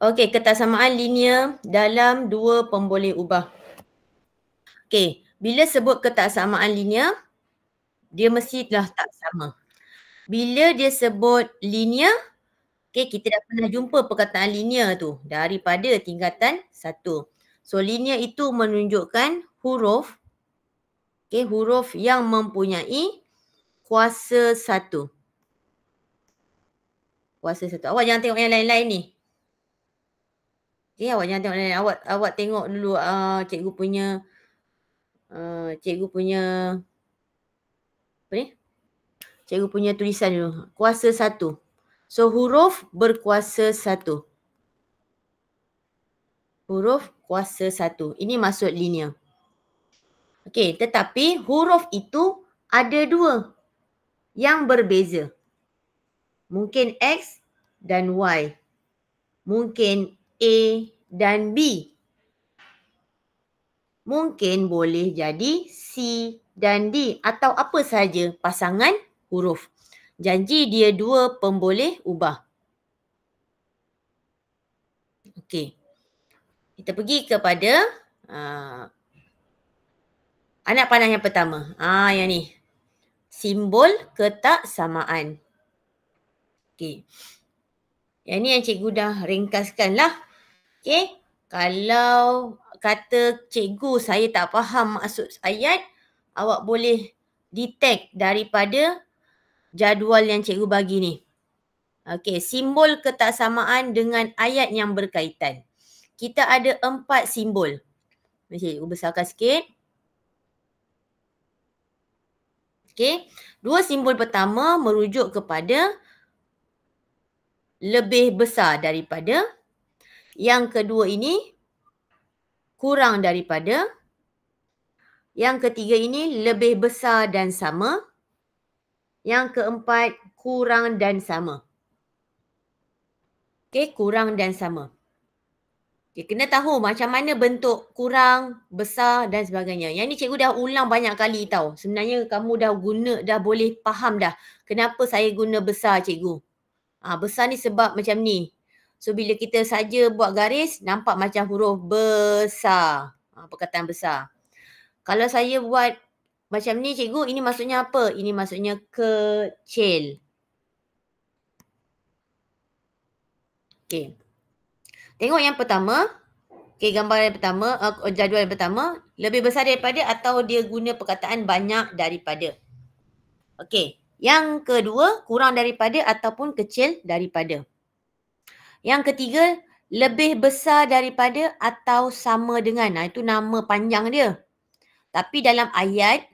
Okey, ketaksamaan linear dalam dua pemboleh ubah. Okey, bila sebut ketaksamaan linear, dia mestilah tak sama. Bila dia sebut linear, kita dah pernah jumpa perkataan linear tu daripada tingkatan 1. So linear itu menunjukkan huruf, huruf yang mempunyai kuasa 1. Kuasa 1. Awak jangan tengok yang lain-lain ni. Awak jangan tengok lain-lain. Awak tengok dulu cikgu punya apa ni? Cikgu punya tulisan dulu. Kuasa 1. So huruf berkuasa 1. Huruf kuasa 1. Ini maksud linear. Okey, tetapi huruf itu ada 2 yang berbeza. Mungkin X dan Y. Mungkin A dan B. Mungkin boleh jadi C dan D atau apa sahaja pasangan huruf. Janji dia 2 pemboleh ubah. Okey. Kita pergi kepada anak panah yang pertama. Yang ni. Simbol ketaksamaan. Okey. Yang ni yang cikgu dah ringkaskan lah. Okey. Kalau kata cikgu saya tak faham maksud ayat, awak boleh detect daripada jadual yang cikgu bagi ni. Okey, simbol ketaksamaan dengan ayat yang berkaitan. Kita ada 4 simbol. Cikgu besarkan sikit. Okey, 2 simbol pertama merujuk kepada lebih besar daripada. Yang kedua ini kurang daripada. Yang ketiga ini lebih besar dan sama. Yang keempat kurang dan sama. Okey, kurang dan sama. Okay, kena tahu macam mana bentuk kurang, besar dan sebagainya. Yang ni cikgu dah ulang banyak kali tau. Sebenarnya kamu dah boleh faham dah. Kenapa saya guna besar cikgu. Besar ni sebab macam ni. So bila kita saja buat garis, nampak macam huruf besar. Perkataan besar. Kalau saya buat macam ni cikgu, ini maksudnya apa? Ini maksudnya kecil. Okay. Tengok yang pertama. Okay, gambar yang pertama, jadual yang pertama. Lebih besar daripada atau dia guna perkataan banyak daripada. Okay. Yang kedua, kurang daripada ataupun kecil daripada. Yang ketiga, lebih besar daripada atau sama dengan. Itu nama panjang dia. Tapi dalam ayat,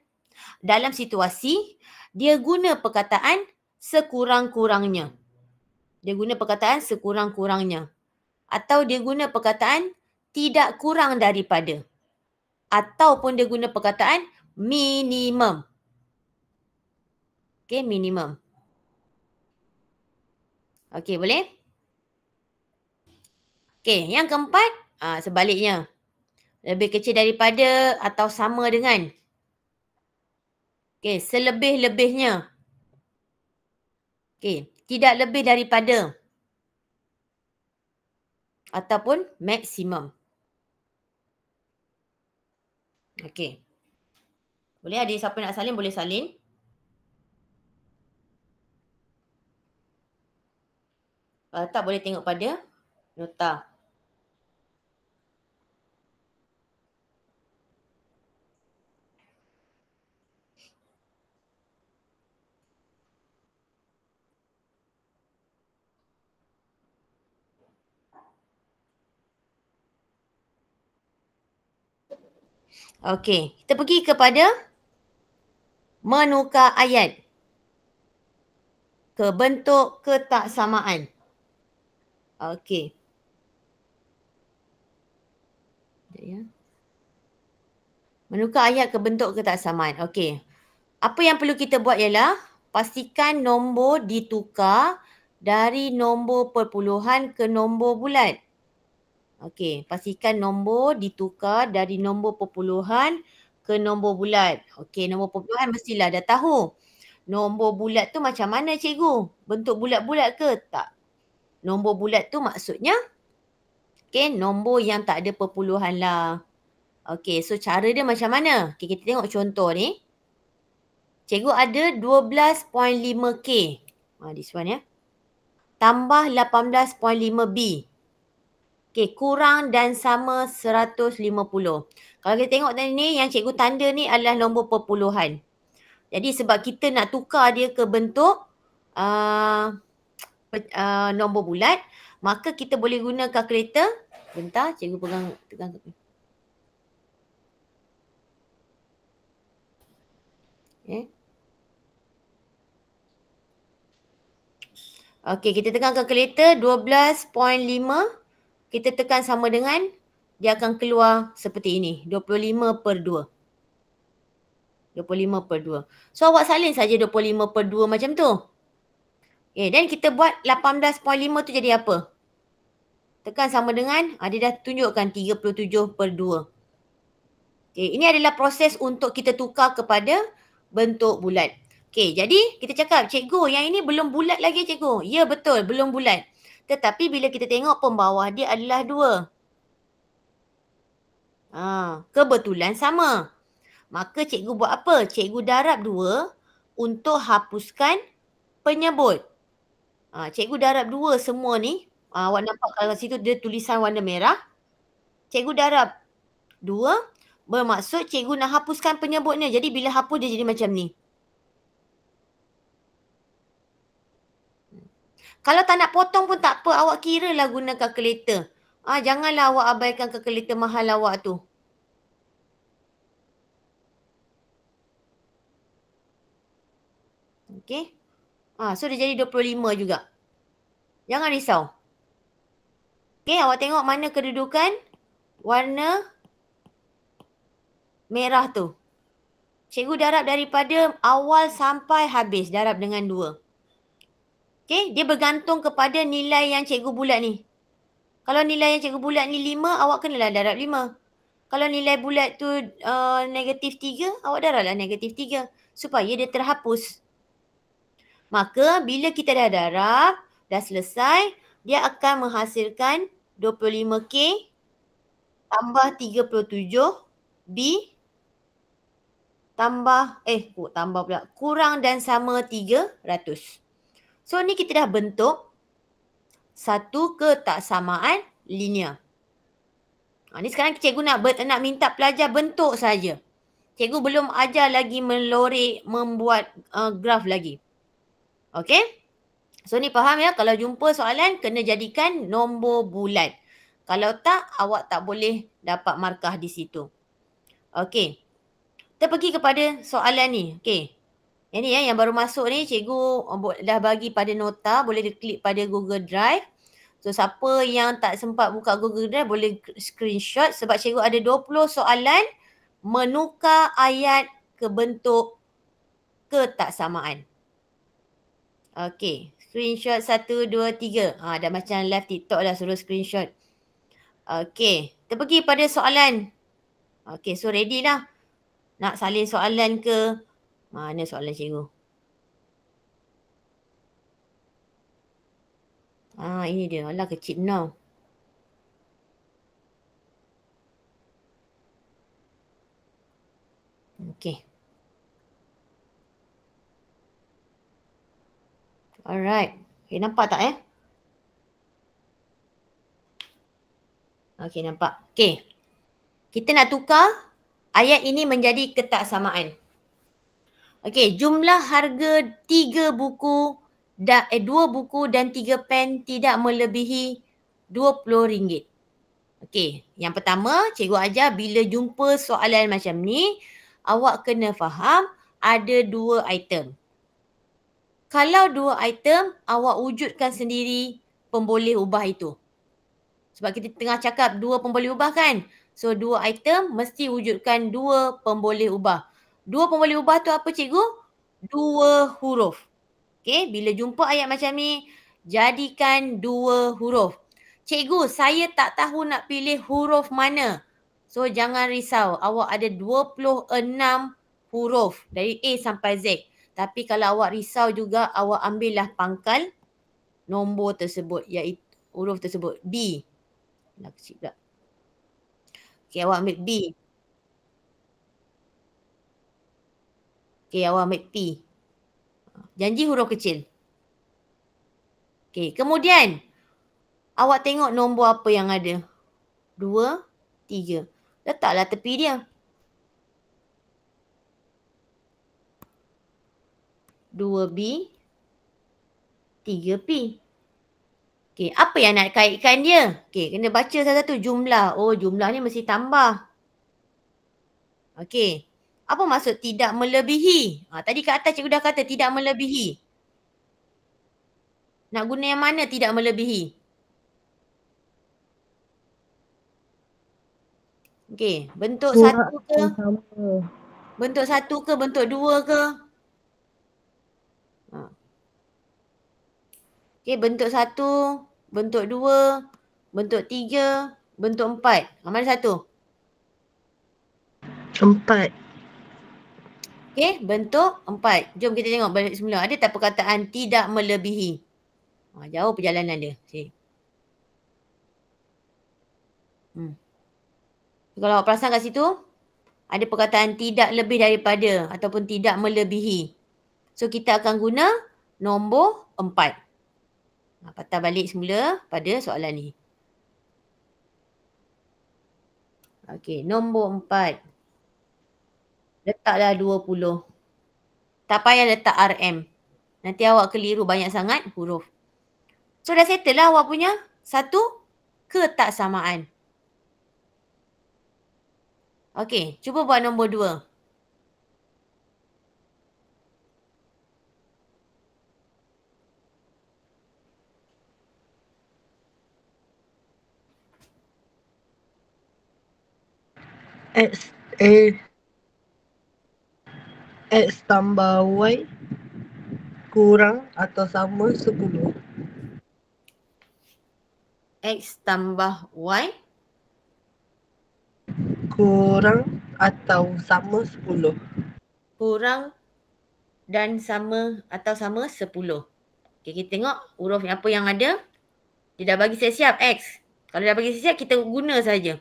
dalam situasi, dia guna perkataan sekurang-kurangnya. Dia guna perkataan sekurang-kurangnya. Atau dia guna perkataan tidak kurang daripada. Ataupun dia guna perkataan minimum. Okay, minimum. Okay, boleh? Okay, yang keempat, sebaliknya. Lebih kecil daripada atau sama dengan. Okay, selebih-lebihnya. Okay, tidak lebih daripada. Ataupun maksimum. Okay. Boleh ada siapa nak salin, boleh salin. Kalau tak, boleh tengok pada nota. Okey, kita pergi kepada menukar ayat ke bentuk ketaksamaan. Okey. Ya. Menukar ayat ke bentuk ketaksamaan. Okey. Apa yang perlu kita buat ialah pastikan nombor ditukar dari nombor perpuluhan ke nombor bulat. Okey, pastikan nombor ditukar dari nombor perpuluhan ke nombor bulat. Okey, nombor perpuluhan mestilah dah tahu. Nombor bulat tu macam mana cikgu? Bentuk bulat-bulat ke? Tak. Nombor bulat tu maksudnya Okay, nombor yang tak ada perpuluhan lah. Okay, so cara dia macam mana? Okay, kita tengok contoh ni. Cikgu ada 12.5K. This one ya. Tambah 18.5B. Okay, kurang dan sama 150. Kalau kita tengok tadi ni, yang cikgu tanda ni adalah nombor perpuluhan. Jadi sebab kita nak tukar dia ke bentuk nombor bulat, maka kita boleh guna kalkulator. Bentar, cikgu tegang. Okay. Okey, kita tekan kalkulator 12.5. Kita tekan sama dengan, dia akan keluar seperti ini. 25/2. 25/2. So, awak salin saja 25/2 macam tu. Okay, dan kita buat 18.5 tu jadi apa? Tekan sama dengan, dia dah tunjukkan 37/2. Okay, ini adalah proses untuk kita tukar kepada bentuk bulat. Okay, jadi kita cakap, cikgu yang ini belum bulat lagi cikgu. Ya betul, belum bulat. Tetapi bila kita tengok pembawah dia adalah 2. Kebetulan sama. Maka cikgu buat apa? Cikgu darab 2 untuk hapuskan penyebut. Cikgu darab 2 semua ni. Awak nampak kalau situ dia tulisan warna merah. Cikgu darab 2 bermaksud cikgu nak hapuskan penyebutnya. Jadi bila hapus dia jadi macam ni. Kalau tak nak potong pun tak apa, awak kira lah guna kalkulator. Janganlah awak abaikan kalkulator mahal awak tu. Okey. So dia jadi 25 juga. Jangan risau. Okey, awak tengok mana kedudukan warna merah tu. Cikgu darab daripada awal sampai habis, darab dengan 2. Okey, dia bergantung kepada nilai yang cikgu bulat ni. Kalau nilai yang cikgu bulat ni 5, awak kenalah darab 5. Kalau nilai bulat tu -3, awak darablah -3. Supaya dia terhapus. Maka bila kita dah darab, dah selesai, dia akan menghasilkan 25K tambah 37B tambah pula kurang dan sama 300. So ni kita dah bentuk satu ketaksamaan linear. Ni sekarang cikgu nak minta pelajar bentuk saja. Cikgu belum ajar lagi melorek, membuat graf lagi. Okey? So ni faham ya, kalau jumpa soalan kena jadikan nombor bulat. Kalau tak, awak tak boleh dapat markah di situ. Okey. Kita pergi kepada soalan ni. Okey. Yang ni yang baru masuk ni, cikgu dah bagi pada nota, boleh diklik pada Google Drive. So siapa yang tak sempat buka Google Drive boleh screenshot sebab cikgu ada 20 soalan menukar ayat ke bentuk ketaksamaan. Okey, screenshot 1, 2, 3. Dah macam live TikTok dah suruh screenshot. Okey, kita pergi pada soalan. Okey, so ready lah. Nak salin soalan ke? Mana soalan cikgu? Ini dia. Alah kecil now. Okey. Alright. Okay, nampak tak Okey, nampak. Okey. Kita nak tukar ayat ini menjadi ketaksamaan. Okey, jumlah harga 2 buku dan 3 pen tidak melebihi RM20. Okey, yang pertama cikgu ajar bila jumpa soalan macam ni, awak kena faham ada 2 item. Kalau 2 item, awak wujudkan sendiri pemboleh ubah itu. Sebab kita tengah cakap 2 pemboleh ubah kan? So 2 item mesti wujudkan 2 pemboleh ubah. 2 pemboleh ubah tu apa cikgu? 2 huruf. Okey, bila jumpa ayat macam ni, jadikan 2 huruf. Cikgu, saya tak tahu nak pilih huruf mana. So jangan risau, awak ada 26 huruf dari A sampai Z. Tapi kalau awak risau juga, awak ambillah pangkal nombor tersebut, iaitu huruf tersebut. B. Dah kecil pula. Okey, awak ambil B. Okey, awak ambil P. Janji huruf kecil. Okey, kemudian awak tengok nombor apa yang ada. 2, 3. Letaklah tepi dia. 2B, 3P. Okey, apa yang nak kaitkan dia? Okey, kena baca satu-satu jumlah. Oh, jumlah ni mesti tambah. Okey. Apa maksud tidak melebihi? Tadi kat atas cikgu dah kata tidak melebihi. Nak guna yang mana tidak melebihi? Okey, bentuk Surat satu ke? yang sama. Bentuk satu ke? Bentuk dua ke? Okey, bentuk satu, bentuk dua, bentuk tiga, bentuk empat. Mana satu? 4. Okey, bentuk 4. Jom kita tengok balik semula. Ada tak perkataan tidak melebihi? Jauh perjalanan dia. Kalau awak perasan kat situ, ada perkataan tidak lebih daripada ataupun tidak melebihi. So, kita akan guna nombor 4. Patah balik semula pada soalan ni. Okey, nombor 4. Letaklah 20. Tak payah letak RM. Nanti awak keliru banyak sangat huruf. So, dah settle lah awak punya satu ketaksamaan. Okey, cuba buat nombor 2. X tambah Y kurang atau sama 10. X tambah Y Kurang atau sama 10. kurang dan sama atau sama 10. Okey, kita tengok huruf apa yang ada. Dia dah bagi siap-siap X. Kalau dah bagi siap-siap, kita guna saja.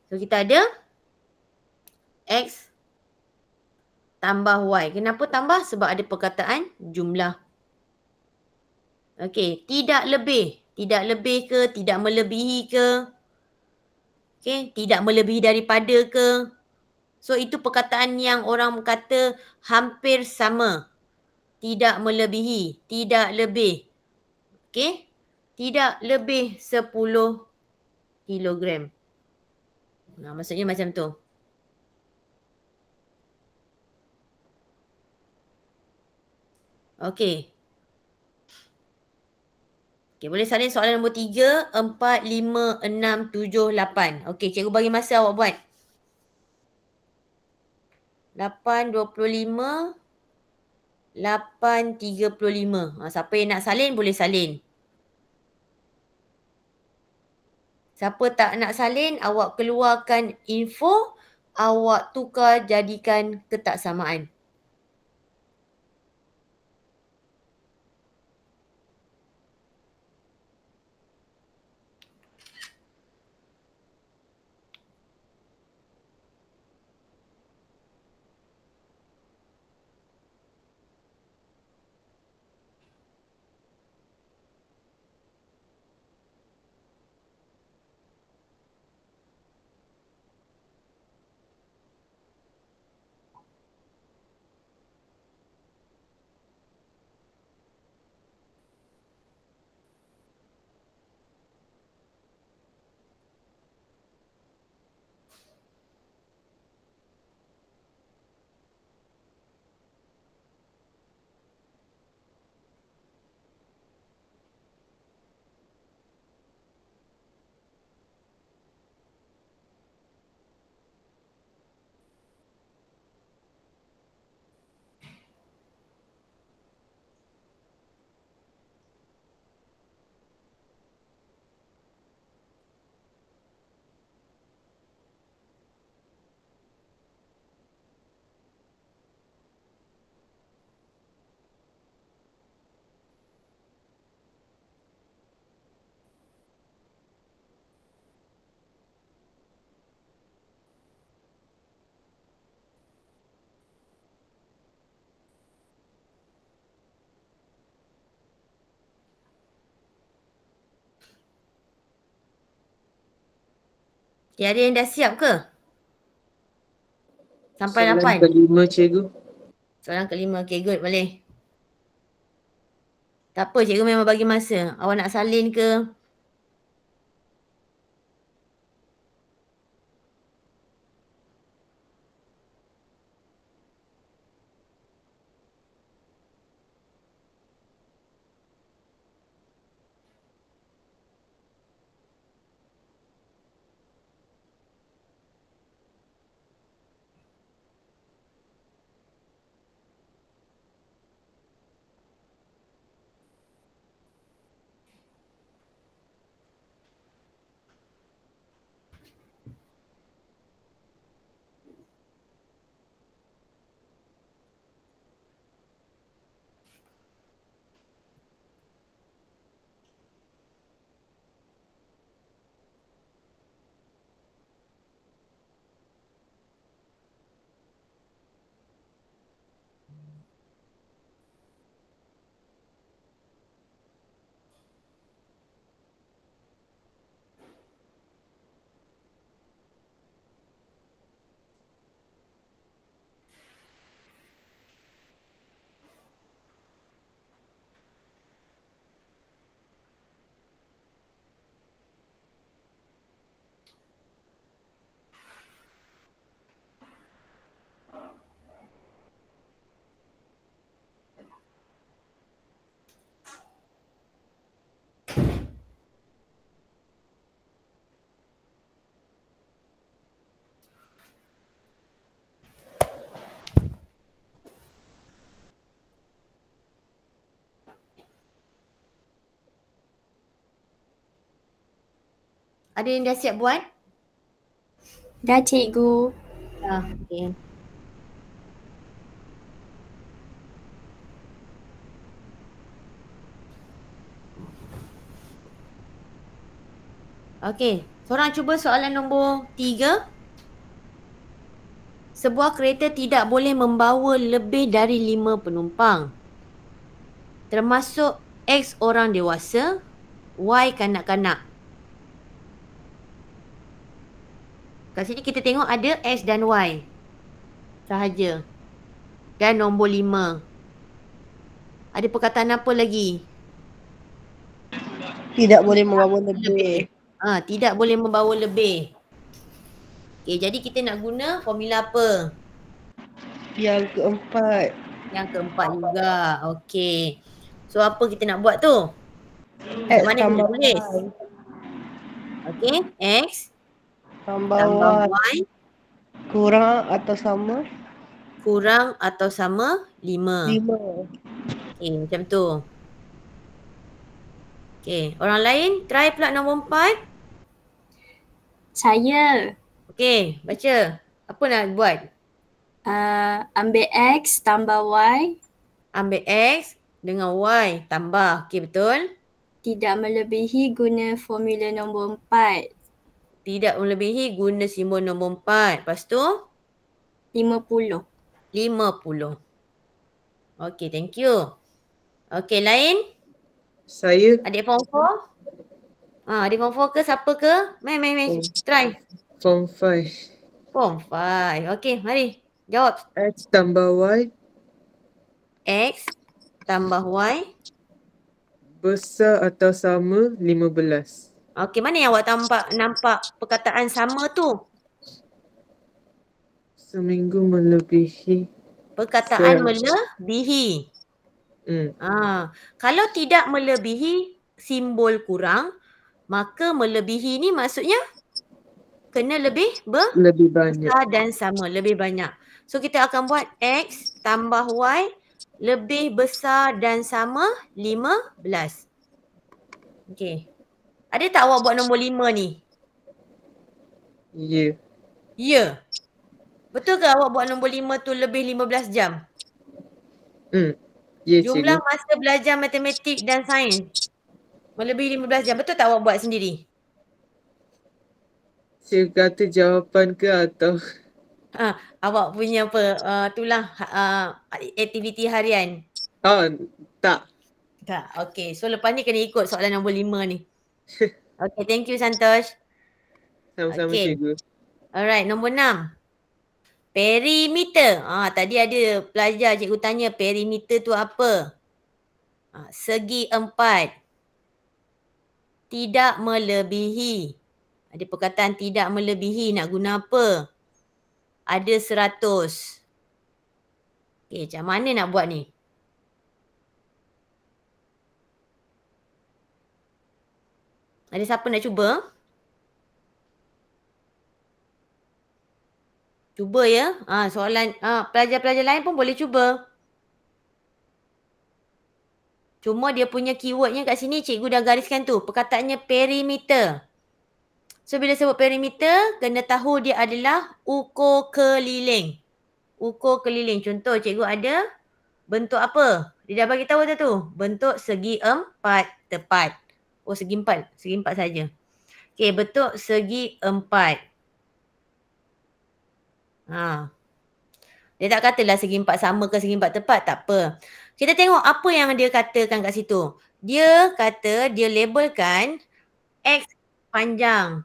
So, kita ada X tambah Y. Kenapa tambah? Sebab ada perkataan jumlah. Okey, tidak lebih. Tidak lebih ke, tidak melebihi ke. Okey, tidak melebihi daripada ke. So, itu perkataan yang orang kata hampir sama. Tidak melebihi, tidak lebih. Okey, tidak lebih 10 kilogram. Maksudnya macam tu. Okey. Okey, boleh salin soalan nombor 3, 4, 5, 6, 7, 8. Okey, cikgu bagi masa awak buat. 8.25, 8.35. Siapa yang nak salin, boleh salin. Siapa tak nak salin, awak keluarkan info, awak tukar jadikan ketaksamaan. Okay, ada yang dah siap ke? Sampai Soalan 8. kelima, cikgu. Soalan kelima. Okay, good. Boleh. Tak apa, cikgu memang bagi masa. Awak nak salin ke? Ada yang dah siap buat? Dah cikgu. Dah. Okay. Okey, seorang cuba soalan nombor 3. Sebuah kereta tidak boleh membawa lebih dari 5 penumpang. Termasuk X orang dewasa, Y kanak-kanak. Kat sini kita tengok ada X dan Y sahaja. Dan nombor 5. Ada perkataan apa lagi? Tidak boleh membawa lebih. Tidak boleh membawa lebih. Okey, jadi kita nak guna formula apa? Yang keempat. Yang keempat juga. Okey. So apa kita nak buat tu? X Mana kita tambah tulis? Y. Okey, X Tambah tambah Y. Y Kurang atau sama kurang atau sama 5. 5. Okey, macam tu. Okey, orang lain try pula nombor 4. Saya Okey, baca. Apa nak buat? ambil X tambah Y Ambil X dengan Y tambah. Okey, betul? tidak melebihi guna formula nombor 4. Tidak melebihi guna simbol nombor 4. Lepas tu 50. 50. Okey, thank you. Okey, lain? Saya Adik form 4? Adik form 4 ke siapa ke? Mai. Try. form 5. Form 5. Okey, mari. Jawab. X tambah Y X tambah Y. besar atau sama 15. Okey, mana yang awak nampak perkataan sama tu? Seminggu melebihi. Perkataan melebihi. Kalau tidak melebihi simbol kurang, maka melebihi ni maksudnya kena lebih banyak. besar dan sama, lebih banyak. So kita akan buat X tambah Y lebih besar dan sama 15. Okey. Ada tak awak buat nombor 5 ni? Ya. Ya. Betul ke awak buat nombor 5 tu lebih 15 jam? Ya, Jumlah cikgu. masa belajar matematik dan sains melebihi 15 jam. Betul tak awak buat sendiri? Cikgu kata jawapan ke atau? Awak punya apa? Itulah aktiviti harian. Tak. Tak. Okey. So lepas ni kena ikut soalan nombor 5 ni. Okey, thank you Santosh. Sama-sama Okey. cikgu. Alright, nombor 6. Perimeter. Tadi ada pelajar cikgu tanya perimeter tu apa? Segi 4. Tidak melebihi. Ada perkataan tidak melebihi, nak guna apa? Ada 100. Okey, macam mana nak buat ni? Ada siapa nak cuba? Cuba ya. Soalan pelajar-pelajar lain pun boleh cuba. Cuma dia punya keywordnya kat sini cikgu dah gariskan tu. Perkataannya perimeter. So bila sebut perimeter, kena tahu dia adalah ukur keliling. Ukur keliling. Contoh cikgu ada bentuk apa? Dia dah bagi tahu tu. Bentuk segi 4 tepat. Oh segi 4. Segi 4 saja. Okey, bentuk segi 4. Dia tak katalah segi 4 sama ke segi 4 tepat. Tak apa. Kita tengok apa yang dia katakan kat situ. Dia kata dia labelkan X panjang,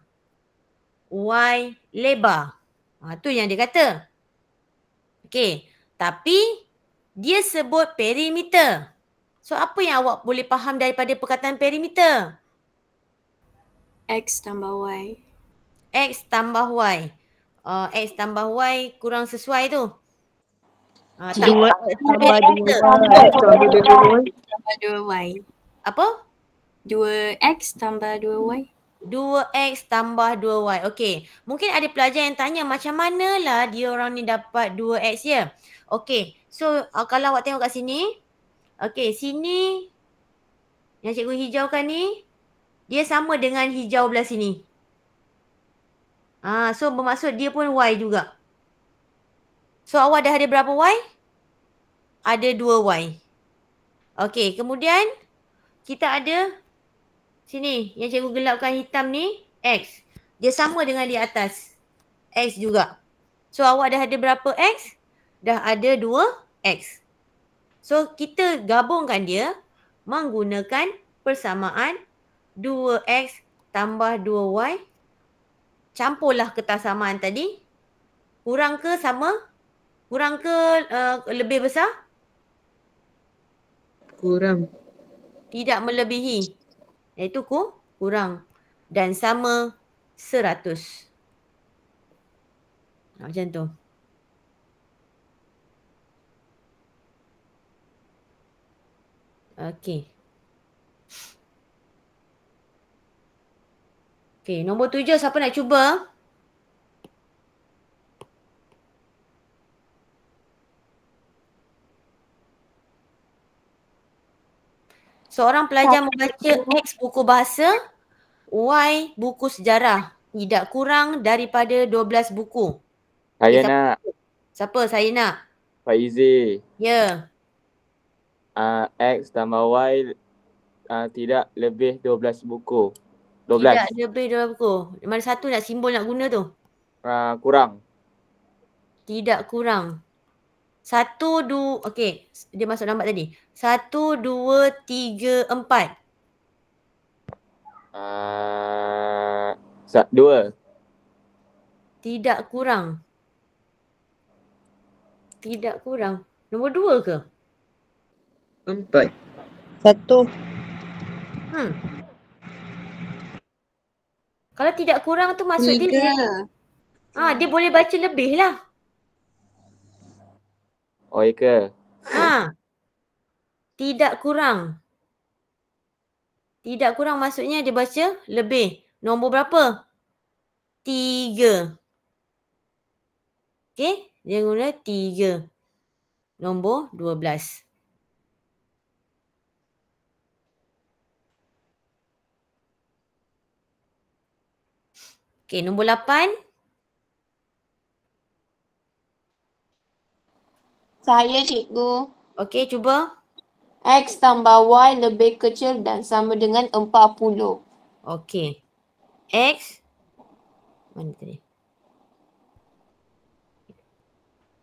Y lebar. Tu yang dia kata. Okey. Tapi dia sebut perimeter. So apa yang awak boleh faham daripada perkataan perimeter? X tambah Y. X tambah Y. X tambah Y kurang sesuai tu. Tak. 2X tambah 2Y. Tambah 2Y. Apa? 2X tambah 2Y. 2X tambah 2Y. Okey. Mungkin ada pelajar yang tanya macam manalah dia orang ni dapat 2X ya. Okey. So kalau awak tengok kat sini. Okey. Sini. Yang cikgu hijaukan ni. Dia sama dengan hijau belah sini. So bermaksud dia pun Y juga. So awak dah ada berapa Y? Ada 2Y. Okey. Kemudian. Kita ada. Sini, yang cikgu gelapkan hitam ni, X. Dia sama dengan di atas. X juga. So, awak dah ada berapa X? Dah ada 2X. So, kita gabungkan dia menggunakan persamaan 2X tambah 2Y. Campurlah kertas samaan tadi. Kurang ke sama? Kurang ke lebih besar? Kurang. Tidak melebihi. Iaitu kurang. Dan sama 100. Macam tu. Okey. Okey, nombor 7 siapa nak cuba? Seorang pelajar membaca X buku bahasa, Y buku sejarah. Tidak kurang daripada 12 buku. Saya Okay, nak. Siapa saya nak? Pak Izi. Ya. X tambah Y tidak lebih 12 buku. 12. Tidak lebih 12 buku. Mana satu nak simbol nak guna tu? Kurang. Tidak kurang. 1, 2, okey. Dia masuk lambat tadi. 1, 2, 3, 4. 2. Tidak kurang. Tidak kurang. Nombor 2 ke? 4. 1. Kalau tidak kurang tu maksud 3. dia dia boleh baca lebih lah. Oh, ya ke? Tidak kurang. Tidak kurang maksudnya dia baca lebih. Nombor berapa? 3. Okey, dia guna 3. Nombor 12. Okey, nombor 8. Saya cikgu. Okey, cuba. X tambah Y lebih kecil dan sama dengan 40. Okey. X. Mana tadi?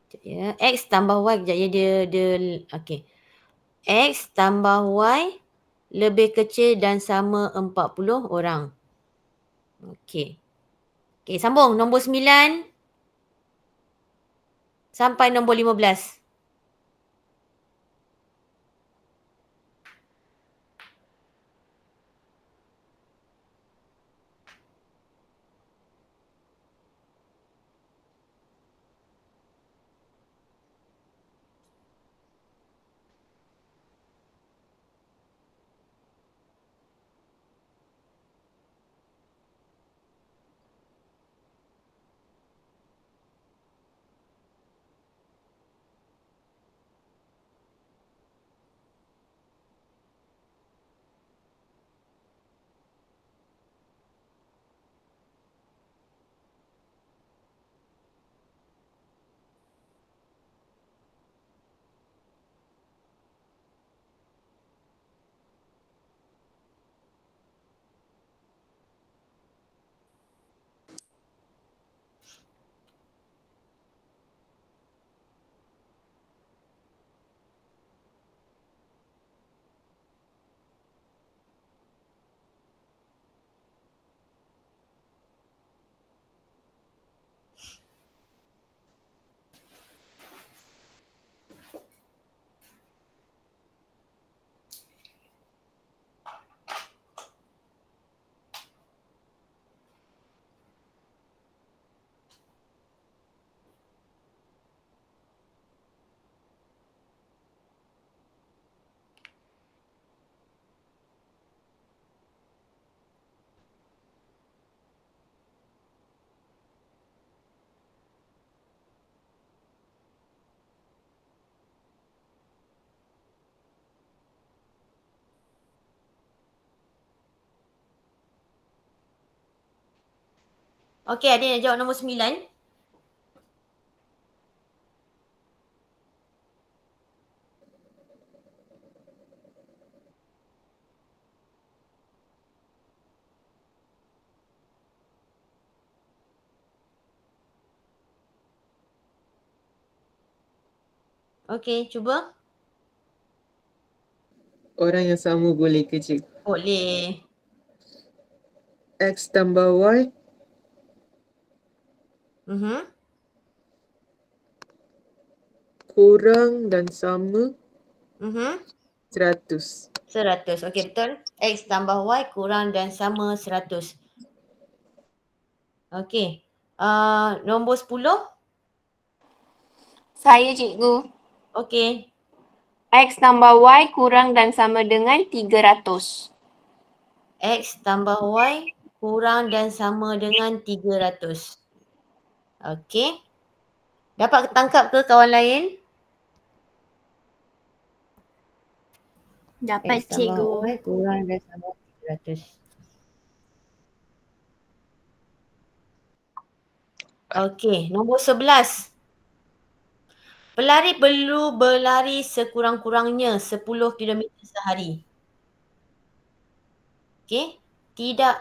Sekejap ya. X tambah Y. Kejap ya. Dia okey. X tambah Y lebih kecil dan sama 40 orang. Okey. Okey, sambung. Nombor 9 sampai nombor 15. Okey, ada yang nak jawab nombor 9? Okey, cuba. Orang yang sama boleh kecil. Boleh. X tambah Y kurang dan sama 100. 100. Okey, betul. X tambah Y kurang dan sama 100. Okey. Nombor 10. Saya cikgu. Okey. X tambah Y kurang dan sama dengan 300. X tambah Y kurang dan sama dengan 300. Okey. Dapat tangkap ke kawan lain? Dapat X tambah cikgu. Y kurang dan sama 300. Okey, nombor 11. Pelari perlu berlari sekurang-kurangnya 10 km sehari. Okey. Tidak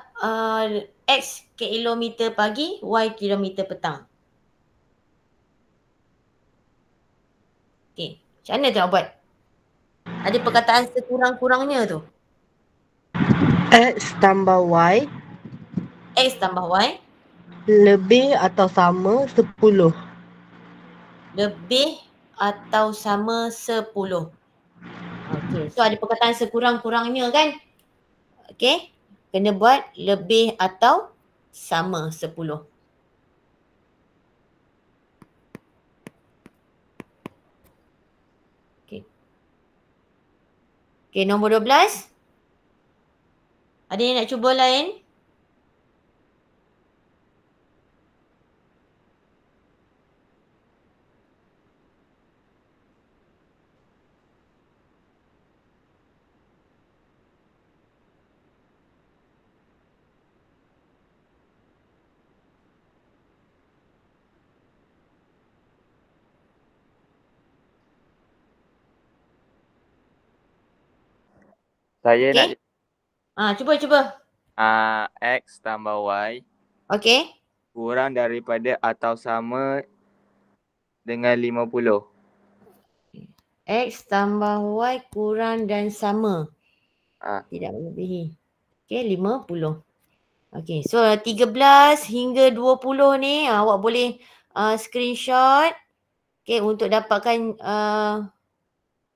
X kilometer pagi, Y kilometer petang. Okey. Macam mana tu nak buat? Ada perkataan sekurang-kurangnya tu. X tambah Y X tambah Y lebih atau sama 10. lebih atau sama 10. Okey. So ada perkataan sekurang-kurangnya kan? Okey. Kena buat lebih atau sama 10. Okey. Okey, nombor 12. Ada yang nak cuba lain? Saya Okey. Cuba. X tambah Y Okey. kurang daripada atau sama dengan 50. X tambah Y kurang dan sama. Ah. Tidak melebihi. Okey, 50. Okey, so 13 hingga 20 ni awak boleh screenshot untuk dapatkan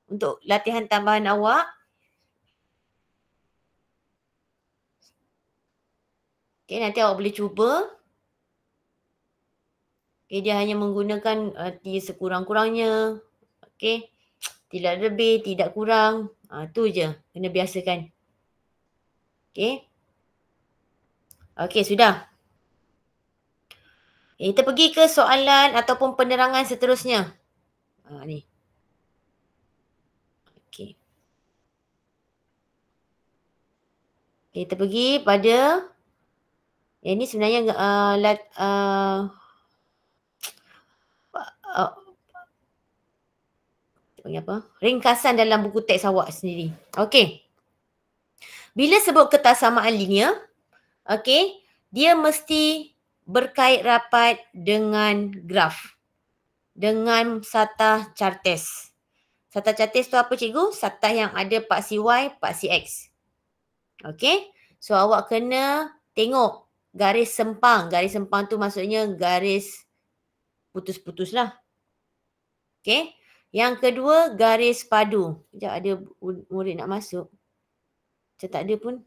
untuk latihan tambahan awak. Nanti awak boleh cuba. Dia hanya menggunakan sekurang-kurangnya. Tidak lebih, tidak kurang. Tu je. Kena biasakan. Okey, sudah. Kita pergi ke soalan ataupun penerangan seterusnya. Ni. Okey. Kita pergi pada ini sebenarnya ringkasan dalam buku teks awak sendiri. Okey. Bila sebut ketaksamaan linear, dia mesti berkait rapat dengan graf. Dengan satah chartes. Satah chartes tu apa cikgu? Satah yang ada paksi Y, paksi X. So awak kena tengok garis sempang. Garis sempang tu maksudnya garis putus-putus lah. Yang kedua, garis padu. Sekejap, ada murid nak masuk. Macam tak ada pun.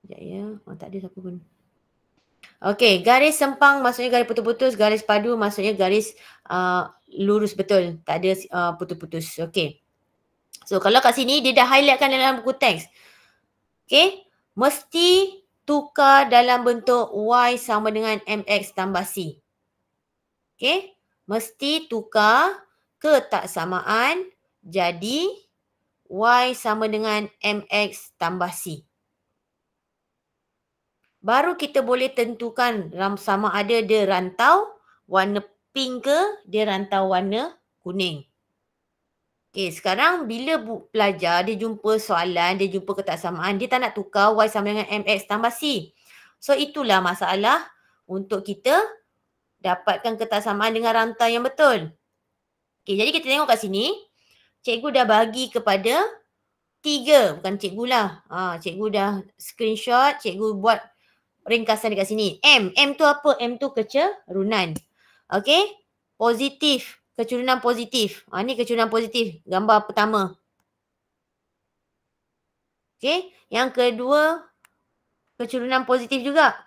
Sekejap ya. Tak ada siapa pun. Garis sempang maksudnya garis putus-putus. Garis padu maksudnya garis lurus betul. Tak ada putus-putus. So kalau kat sini dia dah highlightkan dalam buku teks. Mesti tukar dalam bentuk Y sama dengan MX tambah C. Mesti tukar ketaksamaan jadi Y sama dengan MX tambah C. Baru kita boleh tentukan sama ada dia rantau warna pink ke dia rantau warna kuning. Sekarang bila pelajar dia jumpa soalan, dia jumpa ketaksamaan, dia tak nak tukar Y sama dengan MX tambah C. So itulah masalah untuk kita dapatkan ketaksamaan dengan rantai yang betul. Jadi kita tengok kat sini, cikgu dah bagi kepada 3, bukan cikgu lah. Cikgu dah screenshot, cikgu buat ringkasan dekat sini. M tu apa? M tu kecerunan. Positif. Kecerunan positif. Ni kecerunan positif. Gambar pertama. Yang kedua, kecerunan positif juga.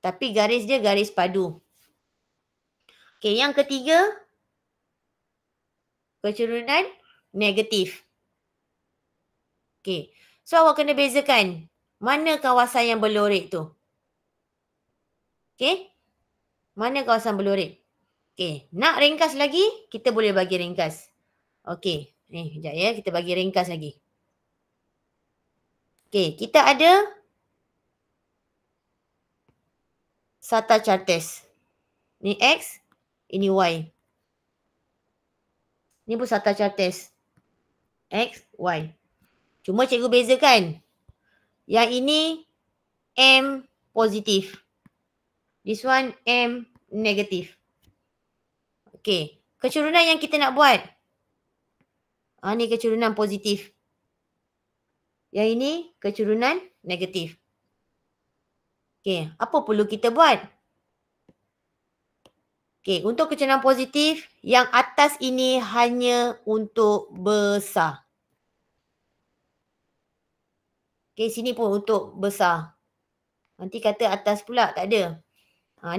Tapi garis dia garis padu. Yang ketiga, kecerunan negatif. So awak kena bezakan. Mana kawasan yang berlorek tu? Mana kawasan berlorek? Nak ringkas lagi? Kita boleh bagi ringkas. Ni sekejap ya. Kita bagi ringkas lagi. Kita ada satah chartes. Ni X, ini Y. Ni pun satah chartes. X, Y. Cuma cikgu bezakan. Yang ini M positif. This one M negatif. Kecerunan yang kita nak buat. Ni kecerunan positif. Yang ini kecerunan negatif. Apa perlu kita buat? Untuk kecerunan positif, yang atas ini hanya untuk besar. Sini pun untuk besar. Nanti kata atas pula, tak ada.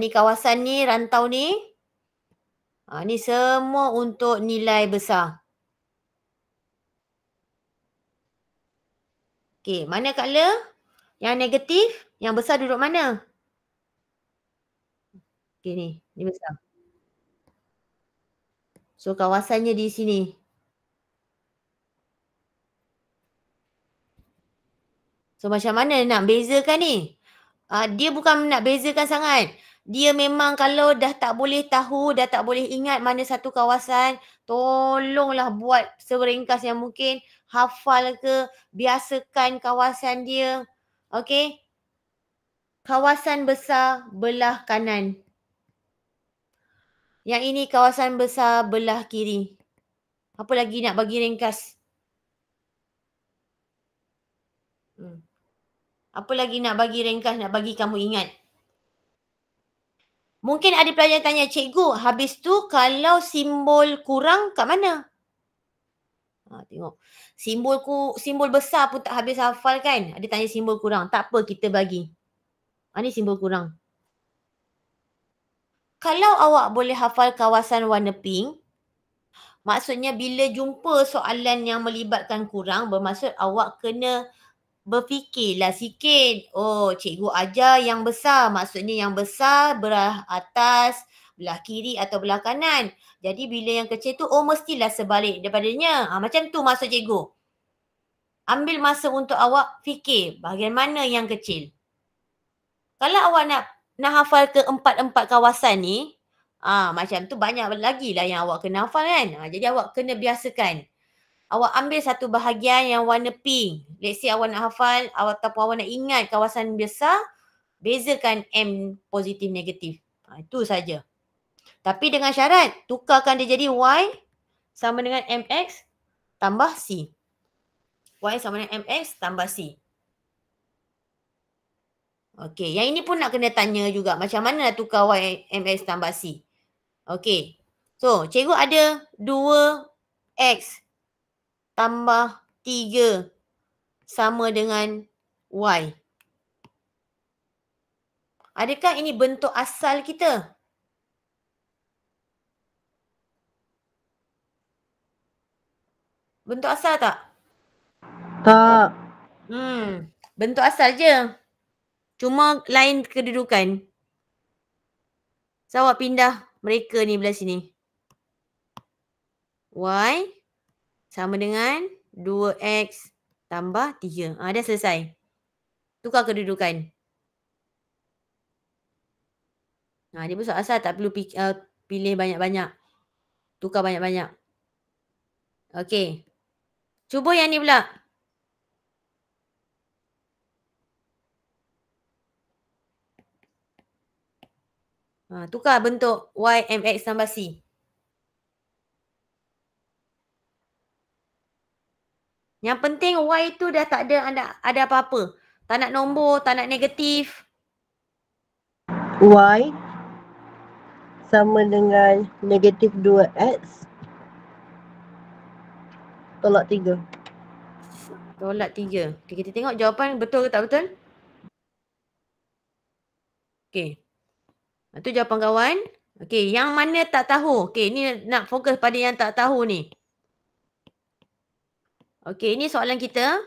Ni kawasan ni, rantau ni. Ni semua untuk nilai besar. Manakala yang negatif, yang besar duduk mana? Ni besar. So kawasannya di sini. So macam mana nak bezakan ni? Dia bukan nak bezakan sangat. Dia memang kalau dah tak boleh tahu, dah tak boleh ingat mana satu kawasan, tolonglah buat seringkas yang mungkin. Hafal ke, biasakan kawasan dia. Kawasan besar belah kanan. Yang ini kawasan besar belah kiri. Apa lagi nak bagi ringkas? Apa lagi nak bagi ringkas, nak bagi kamu ingat? Mungkin ada pelajar tanya, cikgu, habis tu kalau simbol kurang kat mana? Tengok. Simbol besar pun tak habis hafal kan? Ada tanya simbol kurang. Tak apa, kita bagi. Ni simbol kurang. Kalau awak boleh hafal kawasan warna pink, maksudnya bila jumpa soalan yang melibatkan kurang, bermaksud awak kena berfikirlah sikit. Oh, cikgu ajar yang besar. Maksudnya yang besar belah atas, belah kiri atau belah kanan. Jadi bila yang kecil tu, mestilah sebalik daripadanya. Macam tu maksud cikgu. Ambil masa untuk awak fikir bahagian mana yang kecil. Kalau awak nak hafal ke empat kawasan ni, macam tu banyak lagi lah yang awak kena hafal kan. Jadi awak kena biasakan. Awak ambil satu bahagian yang warna pink. Let's say awak nak hafal ataupun awak nak ingat kawasan besar, bezakan M positif negatif. Itu saja. Tapi dengan syarat, tukarkan dia jadi Y sama dengan MX tambah C. Y sama dengan MX tambah C. Okey, yang ini pun nak kena tanya juga. Macam mana nak tukar Y, MX tambah C? Okey. So, cikgu ada 2X tambah 3 sama dengan Y. Adakah ini bentuk asal kita? Bentuk asal tak? Tak. Bentuk asal je. Cuma lain kedudukan. So, awak pindah mereka ni belah sini. Y sama dengan 2X tambah 3. Dah selesai. Tukar kedudukan. Dia bentuk asal, tak perlu pilih banyak-banyak. Tukar banyak-banyak. Okey. Cuba yang ni pula. Tukar bentuk Y, MX tambah C. Yang penting Y tu dah tak ada apa-apa. Tak nak nombor, tak nak negatif. Y sama dengan negatif 2X tolak 3. Tolak 3. Okay, kita tengok jawapan betul ke tak betul. Okay. Itu jawapan kawan. Okay, yang mana tak tahu. Okay, ni nak fokus pada yang tak tahu ni. Okay, ini soalan kita.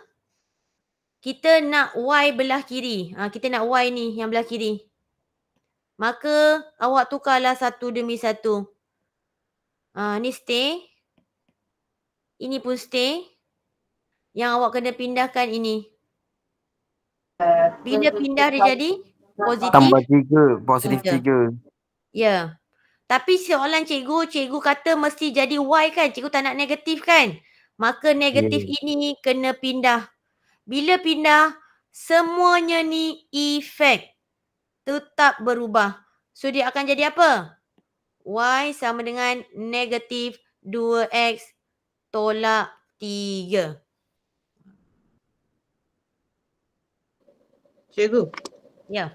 Kita nak Y belah kiri. Kita nak Y ni yang belah kiri. Maka awak tukarlah satu demi satu. Ni stay. Ini pun stay. Yang awak kena pindahkan ini. Bila pindah dia jadi positif. Tambah 3, positif 3. Ya. Tapi soalan cikgu kata mesti jadi Y kan? Cikgu tak nak negatif kan? Maka negatif ini kena pindah. Bila pindah, semuanya ni efek. Tetap berubah. So dia akan jadi apa? Y sama dengan negatif 2X tolak 3. Cikgu. Ya.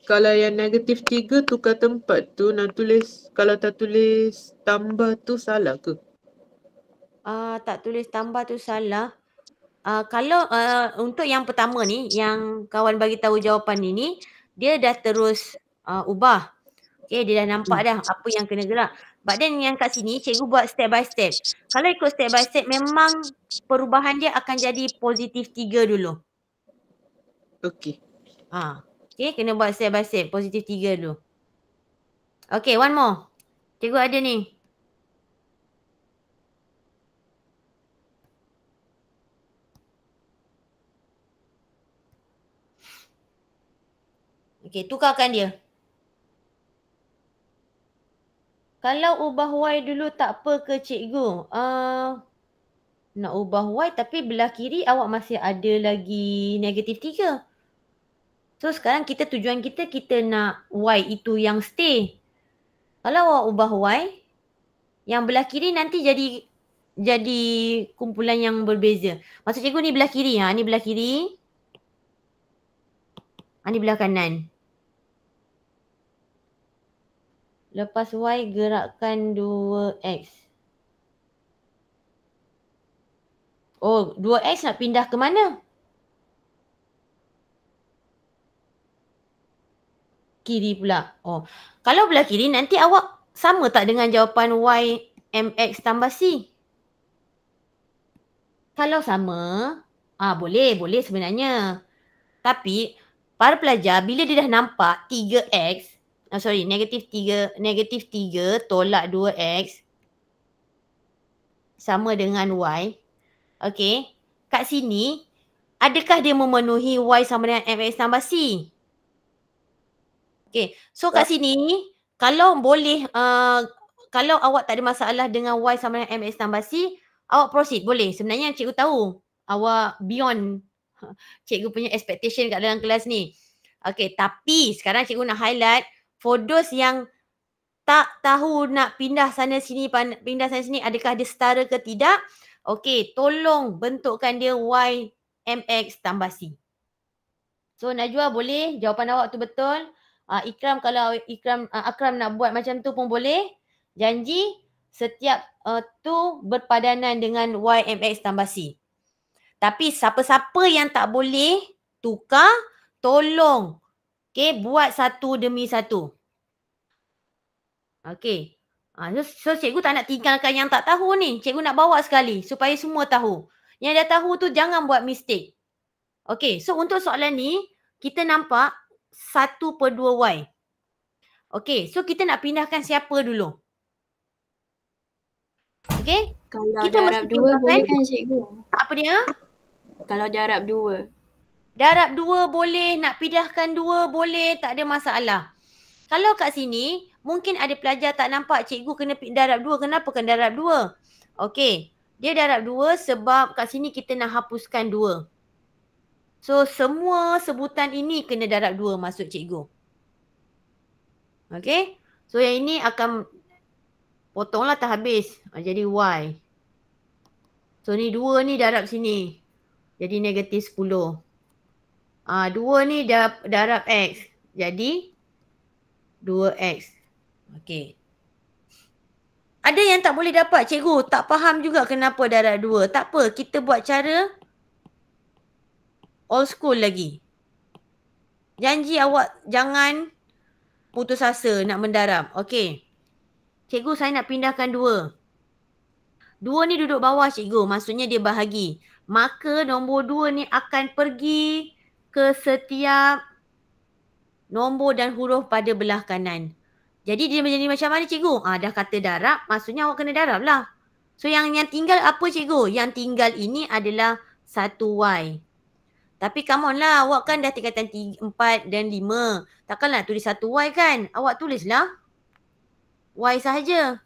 Kalau yang negatif 3 tukar tempat tu nak tulis, kalau tak tulis tambah tu salah ke? Tak tulis tambah tu salah. Kalau untuk yang pertama ni, yang kawan bagi tahu jawapan ni, dia dah terus ubah. Okay, dia dah nampak dah apa yang kena gerak. But then yang kat sini, cikgu buat step by step. Kalau ikut step by step, memang perubahan dia akan jadi positif 3 dulu. Okey. Okay, kena buat step by step. Positif 3 dulu. Okay, one more. Cikgu ada ni. Okay, tukarkan dia. Kalau ubah Y dulu tak apa ke cikgu? Nak ubah Y tapi belah kiri awak masih ada lagi negatif 3. So sekarang tujuan kita nak Y itu yang stay. Kalau awak ubah Y, yang belah kiri nanti jadi kumpulan yang berbeza. Maksud cikgu ni belah kiri. Ni belah kiri. Ni belah kanan. Lepas Y gerakkan 2X. Oh, 2X nak pindah ke mana? Kiri pula. Oh, kalau belah kiri nanti awak sama tak dengan jawapan Y MX tambah C? Kalau sama, boleh sebenarnya. Tapi para pelajar bila dia dah nampak 3X, negatif 3 tolak 2X sama dengan Y. Okey, kat sini adakah dia memenuhi Y sama dengan MX tambah C? Okey, so kat sini kalau boleh kalau awak tak ada masalah dengan Y sama dengan MX tambah C, awak proceed boleh. Sebenarnya cikgu tahu awak beyond cikgu punya expectation kat dalam kelas ni. Okey, tapi sekarang cikgu nak highlight for those yang tak tahu nak pindah sana sini adakah dia setara ke tidak. Okey, tolong bentukkan dia Y MX tambah C. So Najwa boleh, jawapan awak tu betul. Ikram kalau Akram nak buat macam tu pun boleh. Janji setiap tu berpadanan dengan Y MX tambah C. Tapi siapa-siapa yang tak boleh tukar, tolong buat satu demi satu. Okey. So cikgu tak nak tinggalkan yang tak tahu ni. Cikgu nak bawa sekali supaya semua tahu. Yang dah tahu tu jangan buat mistake. Okey, so untuk soalan ni kita nampak 1/2Y. Okey, so kita nak pindahkan siapa dulu? Okey? Kalau Kita darab mesti 2 boleh kan cikgu? Apa dia? Kalau darab 2. Darab 2 boleh, nak pindahkan 2 boleh, tak ada masalah. Kalau kat sini, mungkin ada pelajar tak nampak cikgu kena darab 2. Kenapa kena darab 2? Okey, dia darab 2 sebab kat sini kita nak hapuskan 2. So, semua sebutan ini kena darab 2 maksud cikgu. Okey, so yang ini akan potonglah tak habis. Jadi Y. So, ni 2 ni darab sini. Jadi negatif 10. 2 ni darab X. Jadi 2X. Okey. Ada yang tak boleh dapat cikgu. Tak faham juga kenapa darab 2. Tak apa. Kita buat cara old school lagi. Janji awak jangan putus asa nak mendarab. Okey. Cikgu saya nak pindahkan 2. 2 ni duduk bawah cikgu. Maksudnya dia bahagi. Maka nombor 2 ni akan pergi ke setiap nombor dan huruf pada belah kanan. Jadi dia menjadi macam mana cikgu? Dah kata darab, maksudnya awak kena darab lah. So yang tinggal apa cikgu? Yang tinggal ini adalah 1Y. Tapi come on lah, awak kan dah tingkatan 4 dan 5. Takkanlah tulis 1Y kan? Awak tulislah Y sahaja.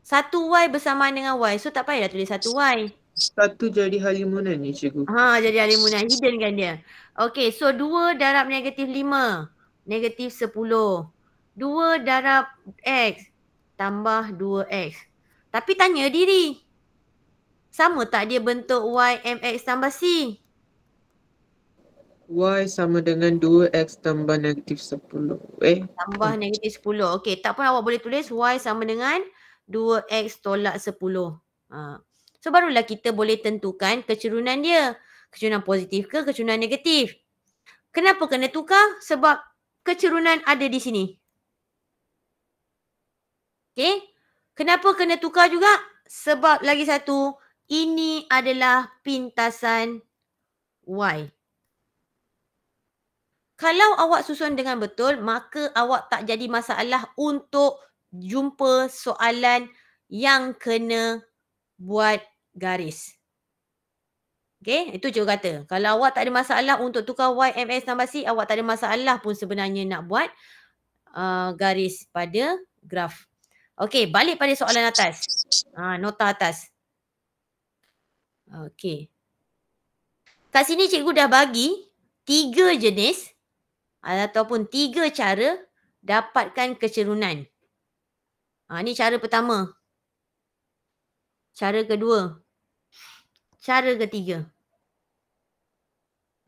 1Y bersamaan dengan Y. So tak payahlah tulis 1Y. Satu jadi halimunan ni cikgu. Jadi halimunan. Hidden kan dia. Okey, so 2 darab negatif 5. Negatif 10. 2 darab X. Tambah 2X. Tapi tanya diri. Sama tak dia bentuk Y MX tambah C? Y sama dengan 2X tambah negatif 10. Tambah negatif 10. Okey, tak pun awak boleh tulis Y sama dengan 2X tolak 10. So barulah kita boleh tentukan kecerunan dia. Kecerunan positif ke kecerunan negatif. Kenapa kena tukar? Sebab kecerunan ada di sini. Okey. Kenapa kena tukar juga? Sebab lagi satu, ini adalah pintasan Y. Kalau awak susun dengan betul, maka awak tak jadi masalah untuk jumpa soalan yang kena buat garis. Okey, itu cikgu kata. Kalau awak tak ada masalah untuk tukar Y, MX tambah C, awak tak ada masalah pun sebenarnya nak buat garis pada graf. Okey, balik pada soalan atas. Nota atas. Okey. Kat sini cikgu dah bagi 3 jenis ataupun 3 cara dapatkan kecerunan. Ni cara pertama. Cara kedua. Cara ketiga.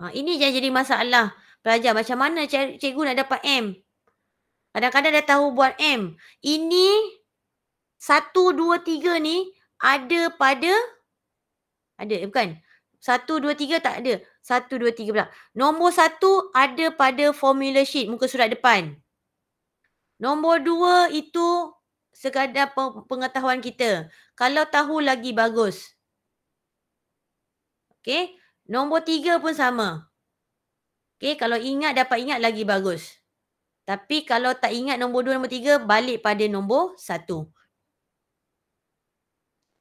Ini yang jadi masalah pelajar. Macam mana cikgu nak dapat M? Kadang-kadang dah tahu buat M. Ini 1, 2, 3 ni ada pada, bukan? 1, 2, 3 tak ada. 1, 2, 3 pula. Nombor 1 ada pada formula sheet muka surat depan. Nombor 2 itu sekadar pengetahuan kita. Kalau tahu lagi bagus. Okey. Nombor 3 pun sama. Okey, kalau ingat dapat ingat lagi bagus. Tapi kalau tak ingat nombor 2, nombor 3, balik pada nombor 1.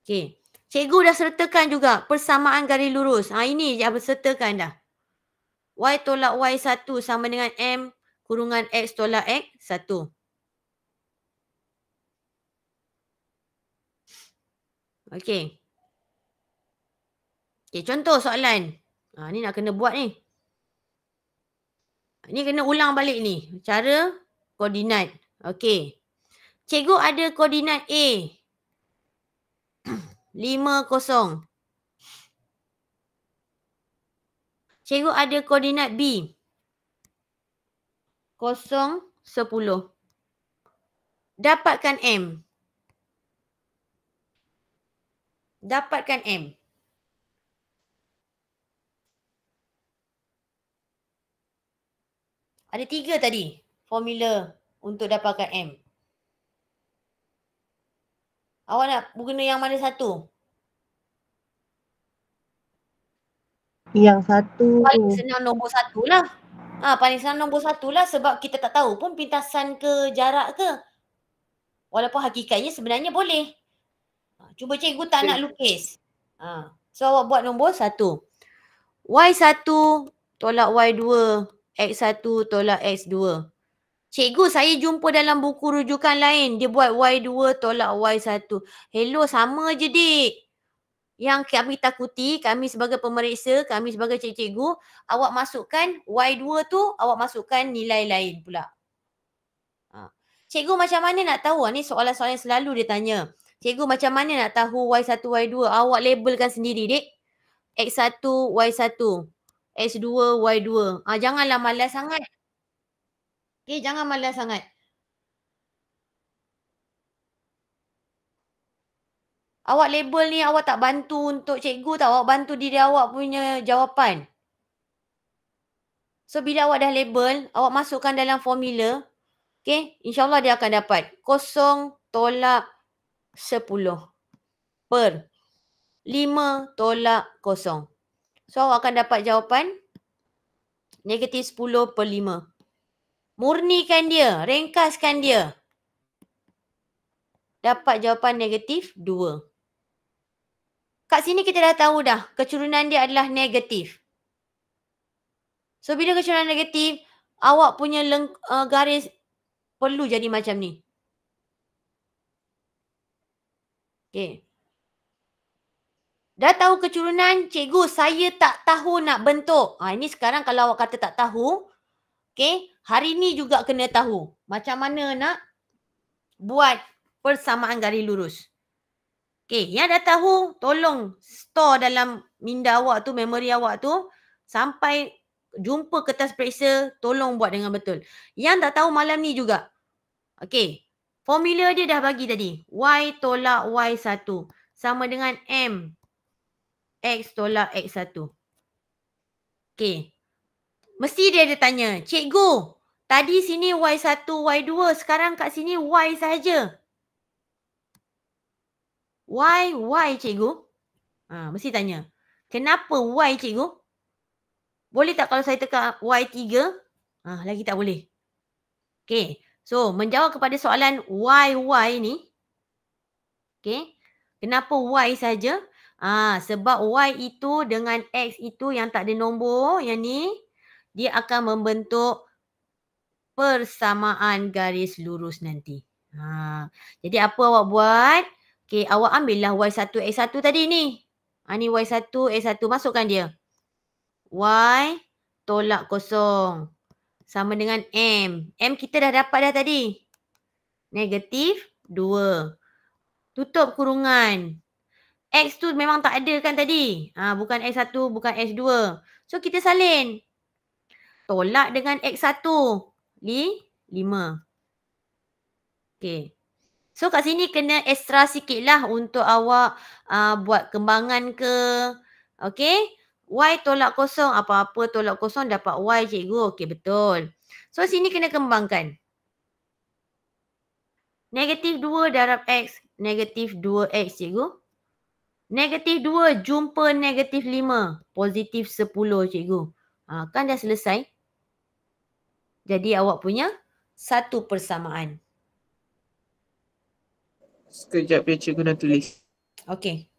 Okey. Cikgu dah sertakan juga persamaan garis lurus. Ini dah sertakan dah. Y tolak Y1 sama dengan M kurungan X tolak X1. Okey. Okey, contoh soalan. Ni nak kena buat ni. Ni kena ulang balik ni. Cara koordinat. Okey. Cikgu ada koordinat A. 5, 0. Cikgu ada koordinat B. 0, 10. Dapatkan M. Dapatkan M. Ada 3 tadi formula untuk dapatkan M. Awak nak guna yang mana satu? Yang satu Paling tu. senang nombor 1 lah. Paling senang nombor 1 lah sebab kita tak tahu pun pintasan ke jarak ke. Walaupun hakikatnya sebenarnya boleh. Cuba cikgu tak nak lukis. So awak buat nombor 1. Y1 tolak Y2, X1 tolak X2. Cikgu, saya jumpa dalam buku rujukan lain. Dia buat Y2 tolak Y1. Hello, sama je dik. Yang kami takuti, kami sebagai pemeriksa, kami sebagai cikgu, awak masukkan Y2 tu, awak masukkan nilai lain pula. Cikgu macam mana nak tahu? Ni soalan-soalan yang selalu dia tanya. Cikgu macam mana nak tahu Y1, Y2? Awak labelkan sendiri dik. X1, Y1. X2, Y2. Janganlah malas sangat. Okay, jangan malas sangat. Awak label ni awak tak bantu untuk cikgu tau. Awak bantu diri awak punya jawapan. So, bila awak dah label, awak masukkan dalam formula. Okay, insyaAllah dia akan dapat 0 tolak 10 per 5 tolak 0. So, awak akan dapat jawapan negatif 10 per 5. Murnikan dia, ringkaskan dia. Dapat jawapan negatif 2. Kat sini kita dah tahu dah, kecurunan dia adalah negatif. So, bila kecurunan negatif, awak punya garis perlu jadi macam ni. Okay. Dah tahu kecurunan, cikgu saya tak tahu nak bentuk. Ini sekarang kalau awak kata tak tahu, okay, hari ni juga kena tahu macam mana nak buat persamaan garis lurus. Okay, yang dah tahu, tolong store dalam minda awak tu, memori awak tu, sampai jumpa kertas periksa, tolong buat dengan betul. Yang tak tahu malam ni juga. Okay, formula dia dah bagi tadi. Y tolak Y1 sama dengan M X tolak X1. Okay. Mesti dia tanya, cikgu, tadi sini Y1, Y2, sekarang kat sini Y saja. Y, cikgu? Mesti tanya. Kenapa Y, cikgu? Boleh tak kalau saya tekan Y3? Lagi tak boleh. Okay. So, menjawab kepada soalan Y ni. Okay. Kenapa Y saja? Sebab Y itu dengan X itu yang tak ada nombor, yang ni, dia akan membentuk persamaan garis lurus nanti. Jadi apa awak buat? Okay, awak ambillah Y1, X1 tadi ni. Ni Y1, X1. Masukkan dia. Y tolak 0. Sama dengan M. M kita dah dapat dah tadi. Negatif 2. Tutup kurungan. X tu memang tak ada kan tadi. Bukan X1, bukan X2. So kita salin. Tolak dengan X1. 5. Okay. So kat sini kena extra sikit lah untuk awak buat kembangan ke. Okay. Y tolak kosong. Apa-apa tolak kosong dapat Y cikgu. Okay, betul. So sini kena kembangkan. Negatif 2 darab X. Negatif 2X cikgu. Negatif 2 jumpa negatif 5. Positif 10 cikgu. Kan dah selesai. Jadi awak punya satu persamaan. Sekejap ya cikgu nak tulis. Okey.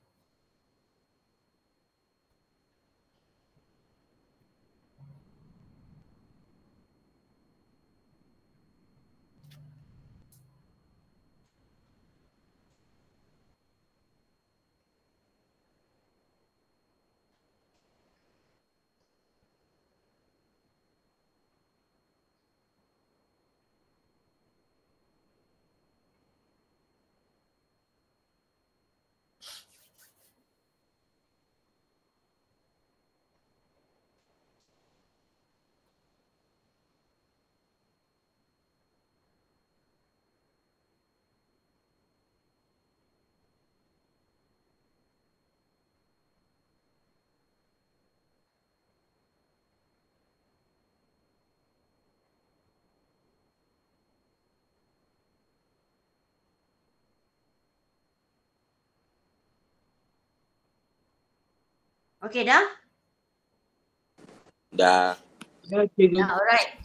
Okey dah? Dah. Dah cikgu. Alright.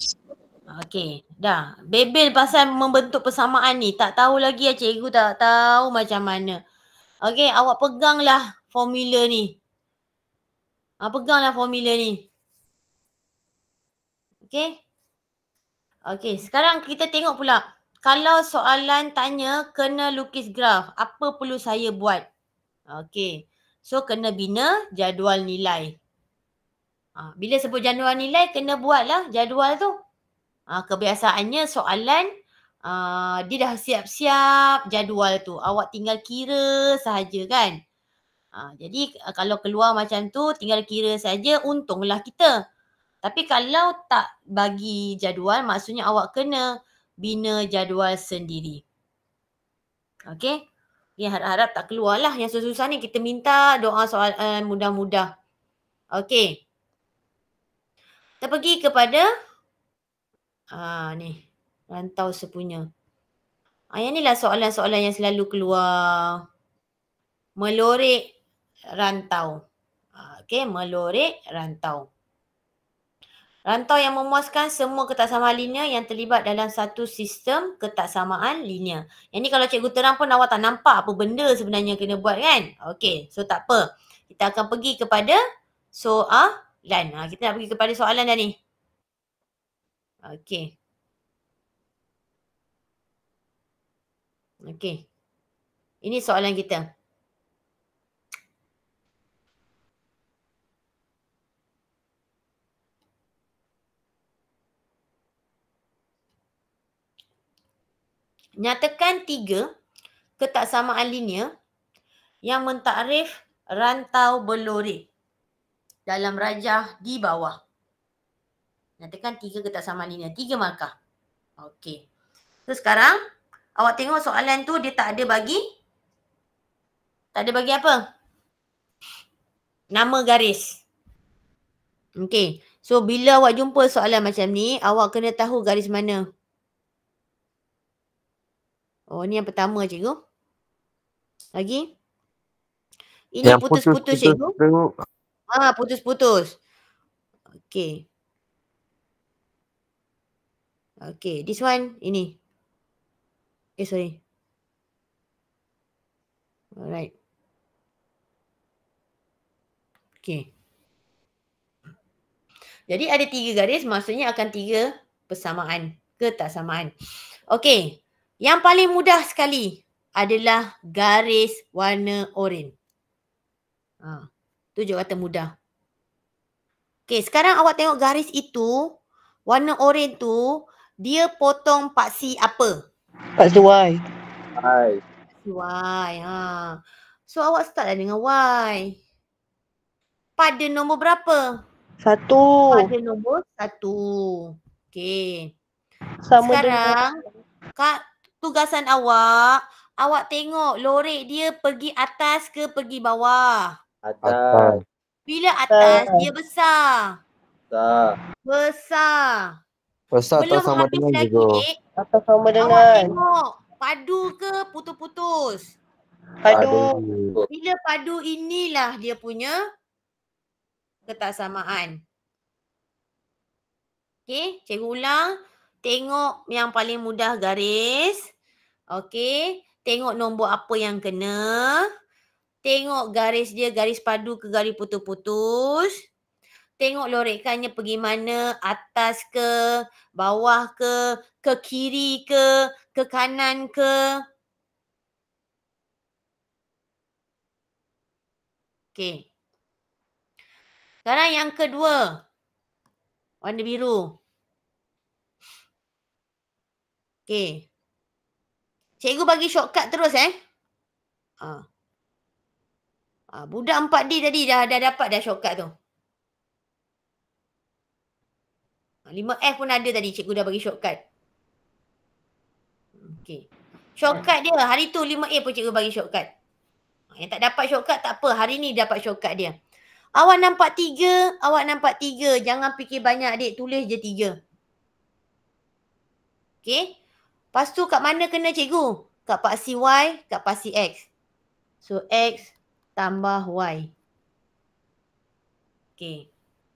Okey, dah. Bebel pasal membentuk persamaan ni. Tak tahu lagi ya cikgu tak tahu macam mana. Okey, awak peganglah formula ni. Peganglah formula ni. Okey. Okey, sekarang kita tengok pula. Kalau soalan tanya kena lukis graf, apa perlu saya buat? Okey. So kena bina jadual nilai. Bila sebut jadual nilai kena buatlah jadual tu. Kebiasaannya soalan dia dah siap-siap jadual tu. Awak tinggal kira sahaja kan. Jadi kalau keluar macam tu tinggal kira saja, untunglah kita. Tapi kalau tak bagi jadual maksudnya awak kena bina jadual sendiri. Okey. Ya, harap-harap tak keluarlah yang susah-susah ni. Kita minta doa soalan mudah-mudah. Okey. Kita pergi kepada ni. Rantau sepunya. Yang ni lah soalan-soalan yang selalu keluar. Melorek rantau. Okey, melorek rantau. Rantau yang memuaskan semua ketaksamaan linear yang terlibat dalam satu sistem ketaksamaan linear. Yang ni kalau cikgu terang pun awak tak nampak apa benda sebenarnya kena buat kan? Okey, so tak apa. Kita akan pergi kepada soalan. Kita nak pergi kepada soalan dah ni. Okey. Okey. Ini soalan kita. Nyatakan 3 ketaksamaan linear yang mentakrif rantau berlorek dalam rajah di bawah. Nyatakan 3 ketaksamaan linear. 3 markah. Okey. So sekarang awak tengok soalan tu dia tak ada bagi. Tak ada bagi apa? Nama garis. Okey. So bila awak jumpa soalan macam ni, awak kena tahu garis mana. Oh, ni yang pertama cikgu. Lagi? Ini Yang putus-putus cikgu. tu. Putus-putus. Okey. Okey, this one ini. Sorry. Alright. Okey. Jadi ada 3 garis, maksudnya akan 3 persamaan, ketaksamaan. Okey. Yang paling mudah sekali adalah garis warna oranye. Tu je kata mudah. Okey, sekarang awak tengok garis itu, warna oranye tu, dia potong paksi apa? Paksi Y. Hai. Y. So awak start lah dengan Y. Pada nombor berapa? 1. Pada nombor 1. Okey. Sama dengan Sekarang Kak, tugasan awak tengok lorek dia pergi atas ke pergi bawah. Atas. Bila atas dia besar. Besar. Besar. Besar atau Belum sama habis dengan lagi, juga? Dik. atau sama Awak dengan tengok padu ke putus-putus. padu. Bila padu inilah dia punya ketaksamaan. Okey, cikgu ulang. Tengok yang paling mudah garis. Okey, tengok nombor apa yang kena. Tengok garis dia garis padu ke garis putus-putus. Tengok lorekannya pergi mana, atas ke, bawah ke kiri ke kanan ke. Okey. Sekarang yang kedua. Warna biru. Okey. Cikgu bagi shortcut terus budak 4D tadi dah dapat dah shortcut tu. 5F pun ada tadi, cikgu dah bagi shortcut. Okey. Shortcut dia hari tu 5A pun cikgu bagi shortcut. Yang tak dapat shortcut tak apa, hari ni dapat shortcut dia. Awak nampak 3, jangan fikir banyak adik, tulis je 3. Okey. Lepas tu kat mana kena cikgu? Kat paksi Y, kat paksi X. So X tambah Y. Okey.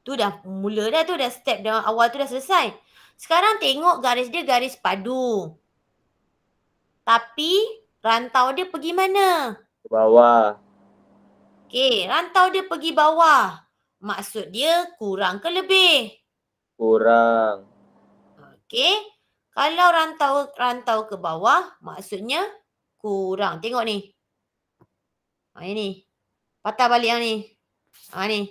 Tu dah mula dah tu, dah step dah awal tu dah selesai. Sekarang tengok garis dia garis padu. Tapi rantau dia pergi mana? Ke bawah. Okey, rantau dia pergi bawah. Maksud dia kurang ke lebih? Kurang. Okey. Kalau rantau ke bawah, maksudnya kurang. Tengok ni. Ini. Patah balik yang ni. Ni.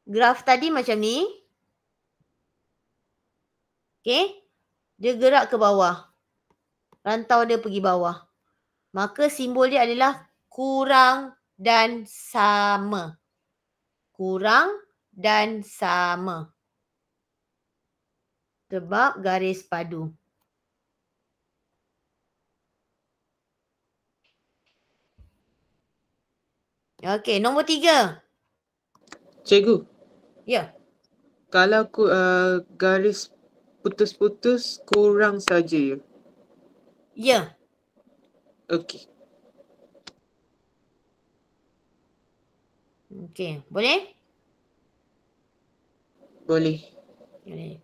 Graf tadi macam ni. Okey. Dia gerak ke bawah. Rantau dia pergi bawah. Maka simbol dia adalah kurang dan sama. Kurang dan sama. Sebab garis padu. Okey, nombor 3. Cikgu, Ya. kalau garis putus-putus kurang saja ya? Ya. Okey. Okey, boleh? Boleh. Boleh.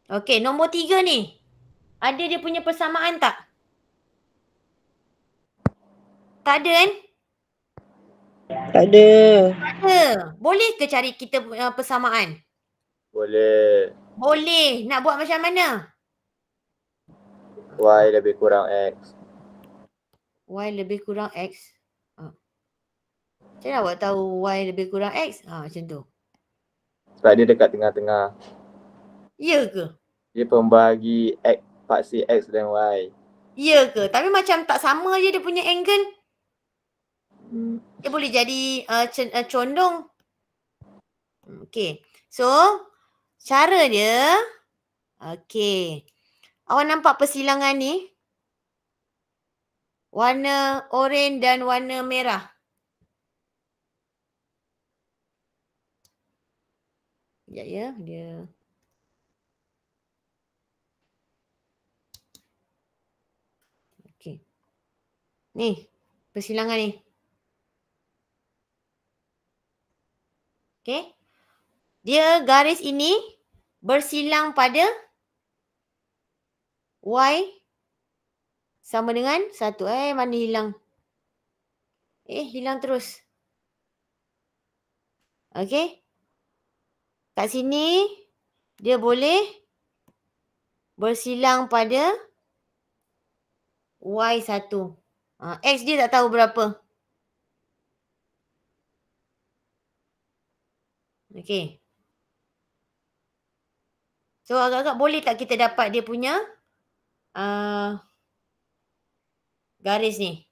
Okey, nombor 3 ni. Ada dia punya persamaan tak? Tak ada kan? Tak ada. Ada. Boleh ke cari kita persamaan? Boleh. Boleh. Nak buat macam mana? Y lebih kurang X. Y lebih kurang X. Macam mana awak tahu Y lebih kurang X? Macam tu. Sebab dia dekat tengah-tengah. Ya ke? Dia pembahagi X, paksi X dan Y. Ya ke? Tapi macam tak sama je dia punya angle. Dia boleh jadi condong. Okey. So, cara dia. Okey. Awak nampak persilangan ni? Warna oranye dan warna merah. Sekejap ya. Dia. Okey. Ni. Persilangan ni. Okey. Dia garis ini bersilang pada Y sama dengan 1. Mana hilang? Hilang terus. Okey. Kat sini dia boleh bersilang pada Y1. X dia tak tahu berapa. Okey. So agak-agak boleh tak kita dapat dia punya garis ni?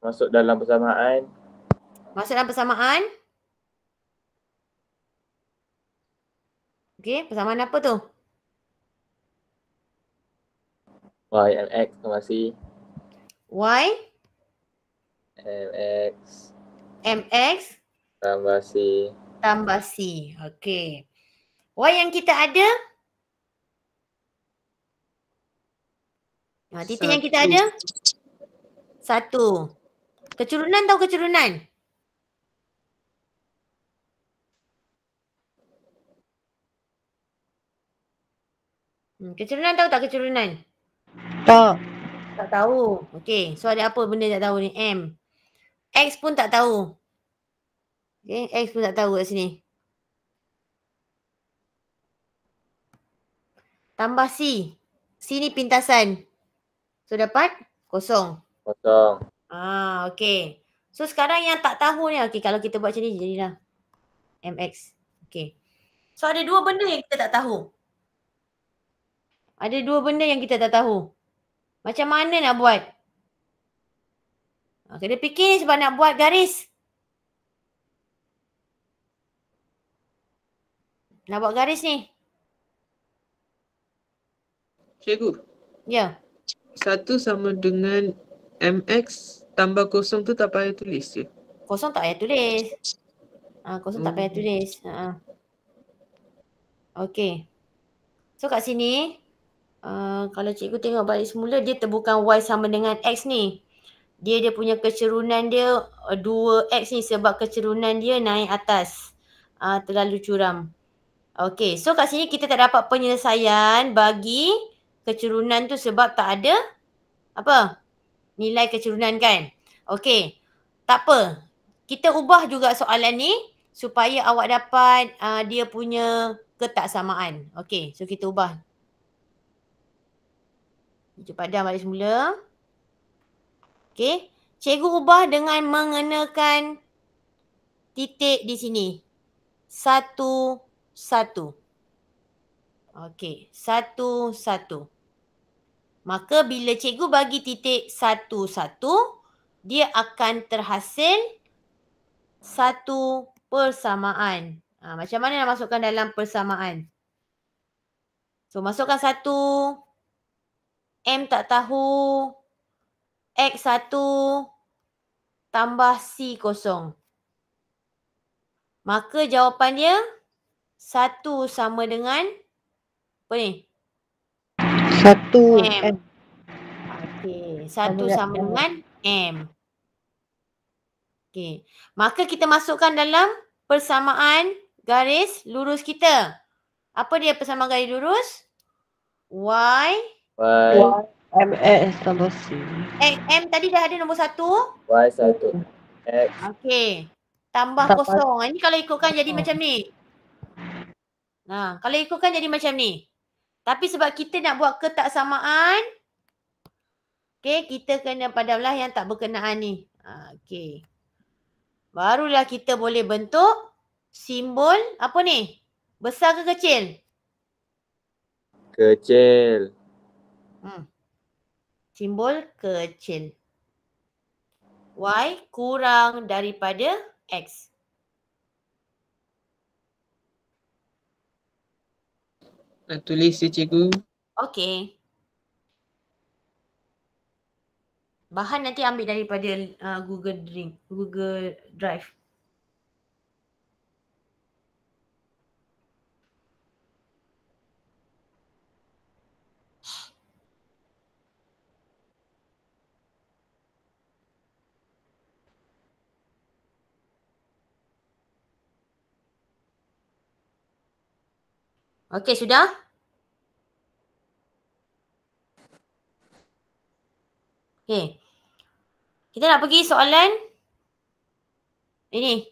Masuk dalam persamaan. Masuk dalam persamaan. Okey, persamaan apa tu? Y, MX, tambah C. Y, MX, MX tambah C. tambah C. Okey. Y yang kita ada? Titik yang kita ada? 1. Kecurunan tahu kecurunan? Kecurunan tahu tak kecurunan? Tak. Tak tahu. Okey. So ada apa benda tak tahu ni? M. X pun tak tahu. Okey. X pun tak tahu kat sini. Tambah C. C ni pintasan. So dapat kosong. Kosong. Okey. So sekarang yang tak tahu ni. Okey, kalau kita buat macam ni jadilah MX. Okey. So ada dua benda yang kita tak tahu. Ada dua benda yang kita tak tahu. Macam mana nak buat? Kena fikir sebab nak buat garis. Nak buat garis ni. Cikgu, Ya. 1 sama dengan MX tambah kosong tu tak payah tulis je. Kosong tak payah tulis. Kosong tak payah tulis. Okey. So kat sini, kalau cikgu tengok balik semula, dia bukan Y sama dengan X ni. Dia punya kecerunan dia 2X ni sebab kecerunan dia naik atas. Terlalu curam. Okey. So kat sini kita tak dapat penyelesaian bagi kecerunan tu sebab tak ada apa? Nilai kecerunan kan? Okey. Tak apa. Kita ubah juga soalan ni supaya awak dapat dia punya ketaksamaan. Okey, so kita ubah. Hijau padam balik semula. Okey, cikgu ubah dengan mengenakan titik di sini. 1, 1. Okey, 1, 1. Maka bila cikgu bagi titik 1, 1, dia akan terhasil satu persamaan. Macam mana nak masukkan dalam persamaan? So, masukkan 1. M tak tahu. X 1. Tambah C kosong. Maka jawapan dia 1 sama dengan apa ni? 1 M. Okey, 1 sama dengan M. Okey. Maka kita masukkan dalam persamaan garis lurus kita. Apa dia persamaan garis lurus? Y. MX tambah C. M tadi dah ada nombor 1. Y1. X. Okey. Tambah kosong. Ini kalau ikutkan jadi macam ni. Kalau ikutkan jadi macam ni. Tapi sebab kita nak buat ketaksamaan, okey, kita kena padamlah yang tak berkenaan ni. Okey. Barulah kita boleh bentuk simbol apa ni? Besar ke kecil? Kecil. Simbol kecil. Y kurang daripada X. Nak tulis je cikgu. Okey. Bahan nanti ambil daripada Google Drive. Okey, sudah? Okey. Kita nak pergi soalan ini.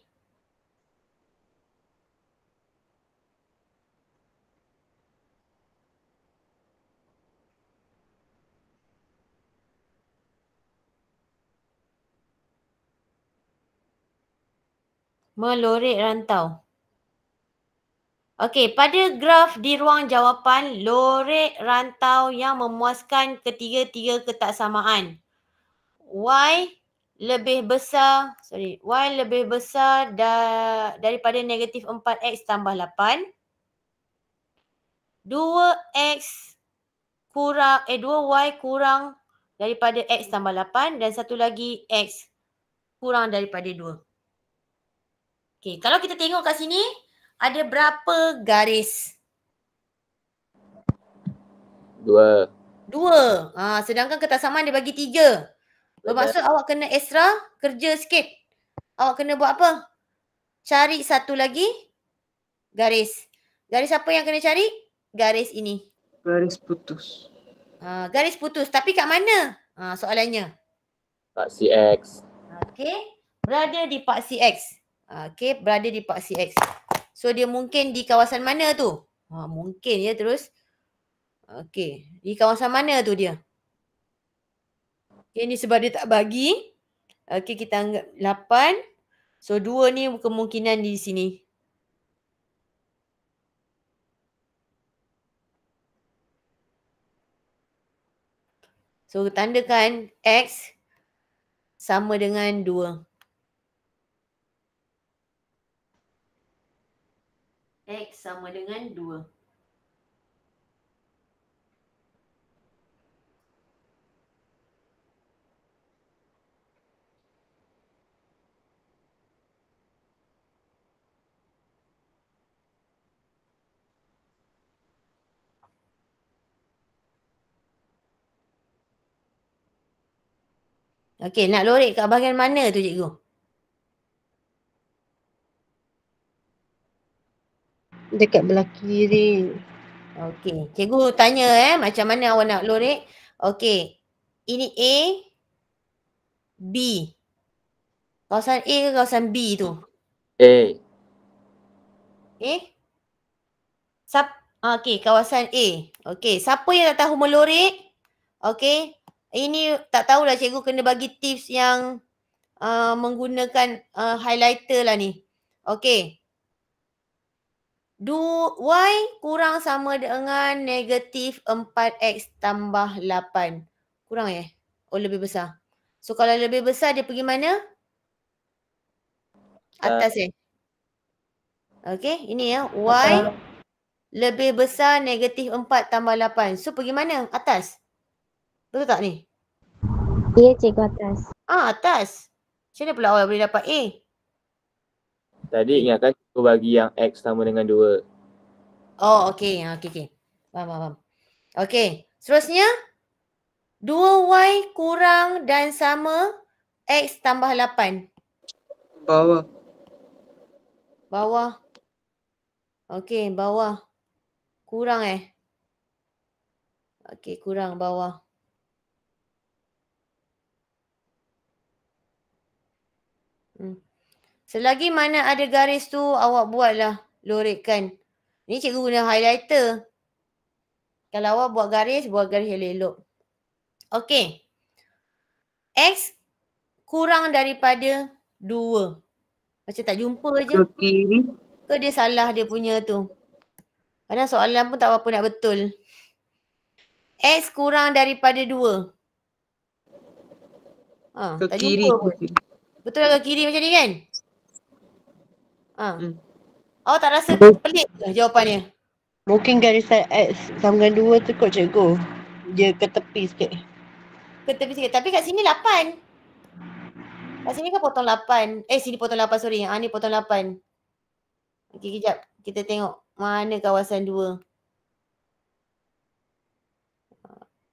Melorek rantau. Okey, pada graf di ruang jawapan, lorek rantau yang memuaskan ketiga-tiga ketaksamaan. Y lebih besar, Y lebih besar daripada negatif 4X tambah 8. 2X kurang, 2Y kurang daripada X tambah 8 dan satu lagi X kurang daripada 2. Okey, kalau kita tengok kat sini, ada berapa garis? 2. 2. Sedangkan ketaksamaan dia bagi 3. Bermaksud awak kena extra kerja sikit. Awak kena buat apa? Cari satu lagi garis. Garis apa yang kena cari? Garis ini. Garis putus. Garis putus. Tapi kat mana? Soalannya. Paksi X. Okey. Berada di paksi X. Okey. Berada di paksi X. So dia mungkin di kawasan mana tu? Mungkin ya terus. Okey. Di kawasan mana tu dia? Okay, ni sebab dia tak bagi. Okey, kita anggap 8. So 2 ni kemungkinan di sini. So tandakan X sama dengan 2. X sama dengan 2. Okey, nak lorek kat bahagian mana tu cikgu? Dekat belah kiri. Okey, cikgu tanya macam mana awak nak lorek. Okey, ini A, B. Kawasan A ke kawasan B tu? A. Okey, kawasan A. Okey, siapa yang tak tahu melorek? Okey, ini tak tahulah cikgu kena bagi tips yang menggunakan highlighter lah ni. Okey. Y kurang sama dengan negatif 4X tambah 8. Kurang Oh, lebih besar. So, kalau lebih besar dia pergi mana? Atas Okey, ini ya. Y lebih besar negatif 4 tambah 8. So, pergi mana? Atas. Betul tak ni? Ya, cikgu, atas. Atas. Macam mana pula awak boleh dapat A? Tadi ingatkan cikgu bagi yang X sama dengan 2. Oh, okey. Okey. Faham. Okey. Seterusnya, 2Y kurang dan sama X tambah 8. Bawah. Okey, bawah. Kurang Okey, kurang bawah. Selagi mana ada garis tu, awak buatlah lorekkan. Ni cikgu guna highlighter. Kalau awak buat garis yang elok. Okey. X kurang daripada 2. Macam tak jumpa je. Ke kiri. Ke dia salah dia punya tu. Kadang soalan pun tak apa nak betul. X kurang daripada 2. Ke Tak kiri. jumpa pun. Betul ke kiri macam ni kan? Awak tak rasa pelik ke jawapannya? Mungkin garisan X sama dengan 2 tu kot cikgu. Dia ke tepi sikit. Ke tepi sikit. Tapi kat sini 8. Kat sini kan potong 8. Sini potong 8 sorry. Ni potong 8. Okey, kejap. Kita tengok mana kawasan 2.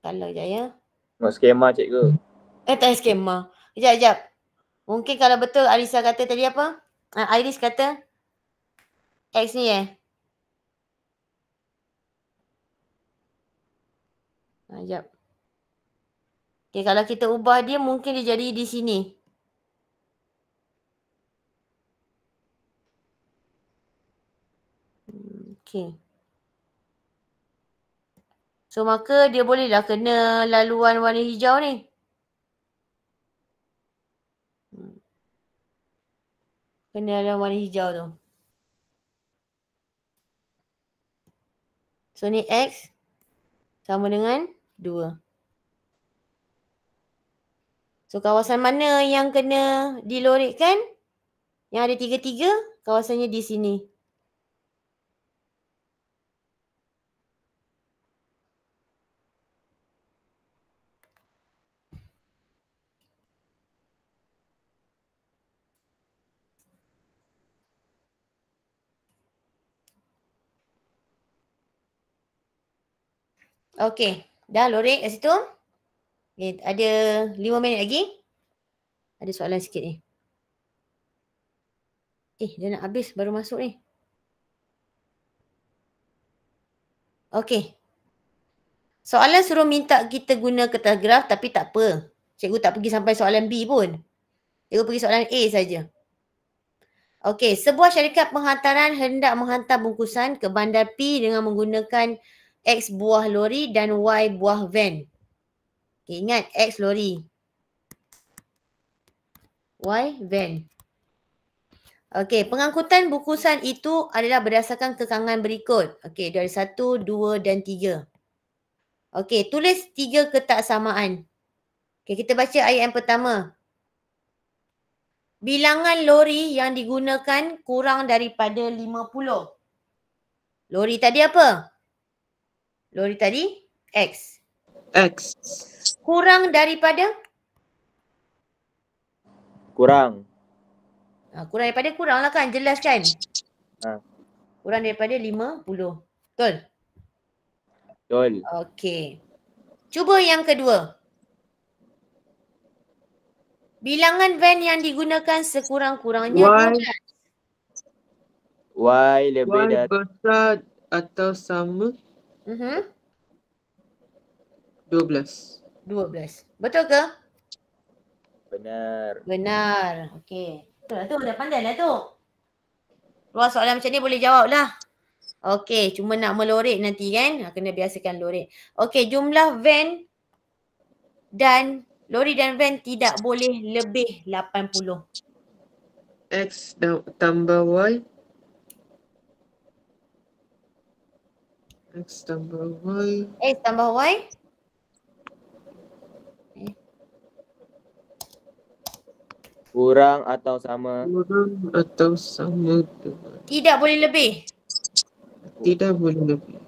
Kalau sekejap ya. Tengok skema cikgu. Tak skema. Kejap. Mungkin kalau betul Arisa kata tadi apa? Iris kata X ni Sekejap. Okay, kalau kita ubah dia mungkin dia jadi di sini. Okay. So maka dia bolehlah kena laluan warna hijau ni. Kena dalam warna hijau tu. So ni X sama dengan 2. So kawasan mana yang kena dilorekkan? Yang ada 3-3, kawasannya di sini. Okey, dah lorek kat situ. Okay, ada 5 minit lagi. Ada soalan sikit ni. Dia nak habis baru masuk ni. Okey. Soalan suruh minta kita guna kertas graf tapi tak apa. Cikgu tak pergi sampai soalan B pun. Cikgu pergi soalan A saja. Okey, sebuah syarikat penghantaran hendak menghantar bungkusan ke bandar P dengan menggunakan X buah lori dan Y buah van. Okay, ingat X lori. Y van. Okey, pengangkutan bungkusan itu adalah berdasarkan kekangan berikut. Okey, dari 1, 2 dan 3. Okey, tulis 3 ketaksamaan. Okey, kita baca ayat yang pertama. Bilangan lori yang digunakan kurang daripada 50. Lori tadi apa? Lori tadi X. X. Kurang daripada? Kurang. Kurang daripada kurang lah kan, jelas kan? Kurang daripada 50. Betul? Betul. Okey. Cuba yang kedua. Bilangan van yang digunakan sekurang-kurangnya 12. Y lebih Y dari besar atau sama 12. 12. Betul ke? benar. Benar. Okey. Betul lah tu. Dah pandai lah tu. Luar soalan macam ni boleh jawab lah. Okey. Cuma nak melorek nanti kan. Kena biasakan lorek. Okey. Jumlah van dan lori dan van tidak boleh lebih 80. X tambah Y. X tambah Y. X tambah Y. Kurang atau sama. Kurang atau sama dengan. Tidak boleh lebih. Tidak boleh lebih.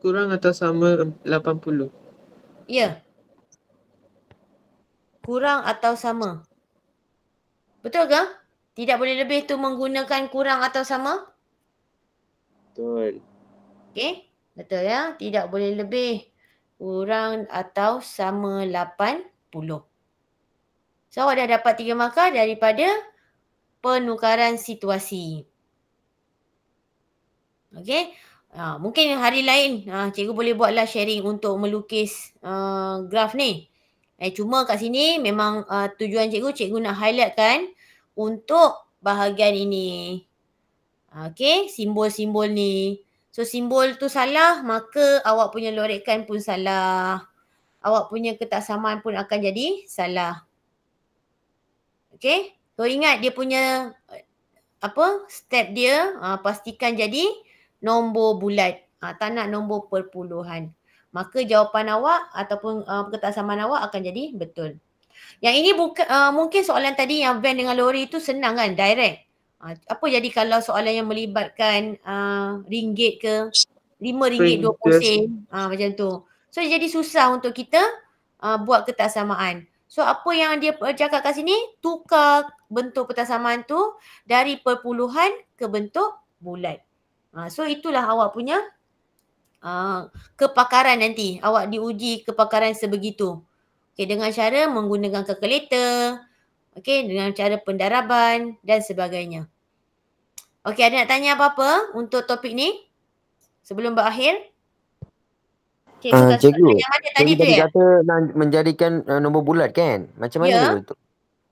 Kurang atau sama 80. Ya. Kurang atau sama. Betul ke? Tidak boleh lebih tu menggunakan kurang atau sama? Betul. Okey. Betul ya. Tidak boleh lebih. Kurang atau sama 80. So awak dah dapat 3 markah daripada penukaran situasi. Okey. Mungkin hari lain cikgu boleh buatlah sharing untuk melukis graf ni. Cuma kat sini memang tujuan cikgu nak highlightkan untuk bahagian ini. Okey, simbol-simbol ni. So simbol tu salah, maka awak punya lorekan pun salah. Awak punya ketaksamaan pun akan jadi salah. Okey, so ingat dia punya step dia, pastikan jadi nombor bulat. Tak nak nombor perpuluhan. Maka jawapan awak ataupun ketaksamaan awak akan jadi betul. Yang ini bukan mungkin soalan tadi yang van dengan lori itu senang kan, direct. Apa jadi kalau soalan yang melibatkan ringgit ke, RM5.20 macam tu. So jadi susah untuk kita buat ketaksamaan. So apa yang dia cakap kat sini, tukar bentuk ketaksamaan tu dari perpuluhan ke bentuk bulat. So itulah awak punya kepakaran nanti. Awak diuji kepakaran sebegitu. Okay, dengan cara menggunakan kalkulator, okay, dengan cara pendaraban dan sebagainya. Okay, ada nak tanya apa-apa untuk topik ni sebelum berakhir? Cikgu, yang mana tadi cikgu tu tadi ya? kata nak menjadikan nombor bulat kan? Macam mana tu?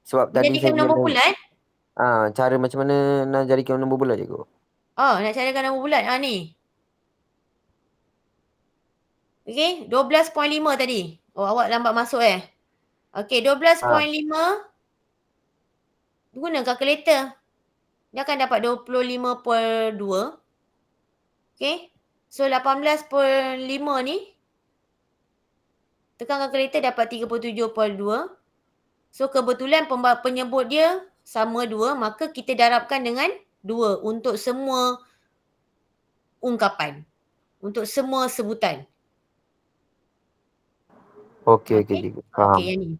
Sebab tadi Menjadikan nombor bulat? Cara macam mana nak jadikan nombor bulat cikgu? Nak carikan nombor bulat ni. Okay, 12.5 tadi. Awak lambat masuk Okay, 12.5. Guna kalkulator. dia akan dapat 25/2. Okay. So 18/5 ni, tekan kalkulator dapat 37/2. So kebetulan penyebut dia sama 2, maka kita darabkan dengan 2 untuk semua ungkapan. Untuk semua sebutan. Okey, cikgu. Faham. Okey, yang ni.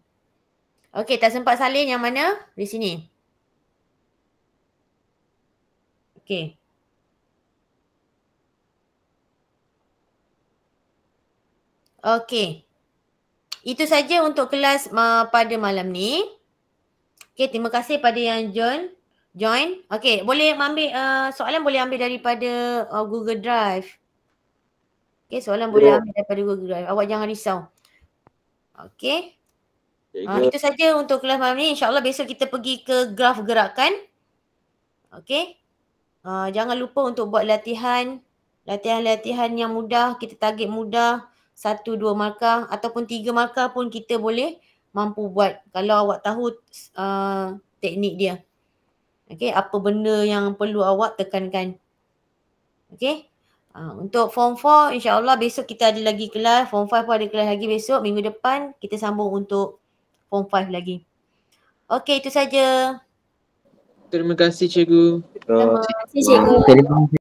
Okey, tak sempat salin yang mana? Di sini. Okey. Okey. Itu saja untuk kelas pada malam ni. Okey, terima kasih pada yang join. Okey, boleh ambil soalan boleh ambil daripada Google Drive. Okey, soalan boleh ambil daripada Google Drive. Awak jangan risau. Okey. Itu saja untuk kelas malam ni. InsyaAllah besok kita pergi ke graf gerakan. Okey. Jangan lupa untuk buat latihan yang mudah. Kita target mudah. 1-2 markah ataupun 3 markah pun kita boleh mampu buat kalau awak tahu teknik dia. Okey, apa benda yang perlu awak tekankan. Okey. Untuk form 4 insya-Allah besok kita ada lagi kelas. Form 5 pun ada kelas lagi besok. Minggu depan kita sambung untuk form 5 lagi. Okey, itu saja. Terima kasih cikgu. Terima Terima kasih cikgu.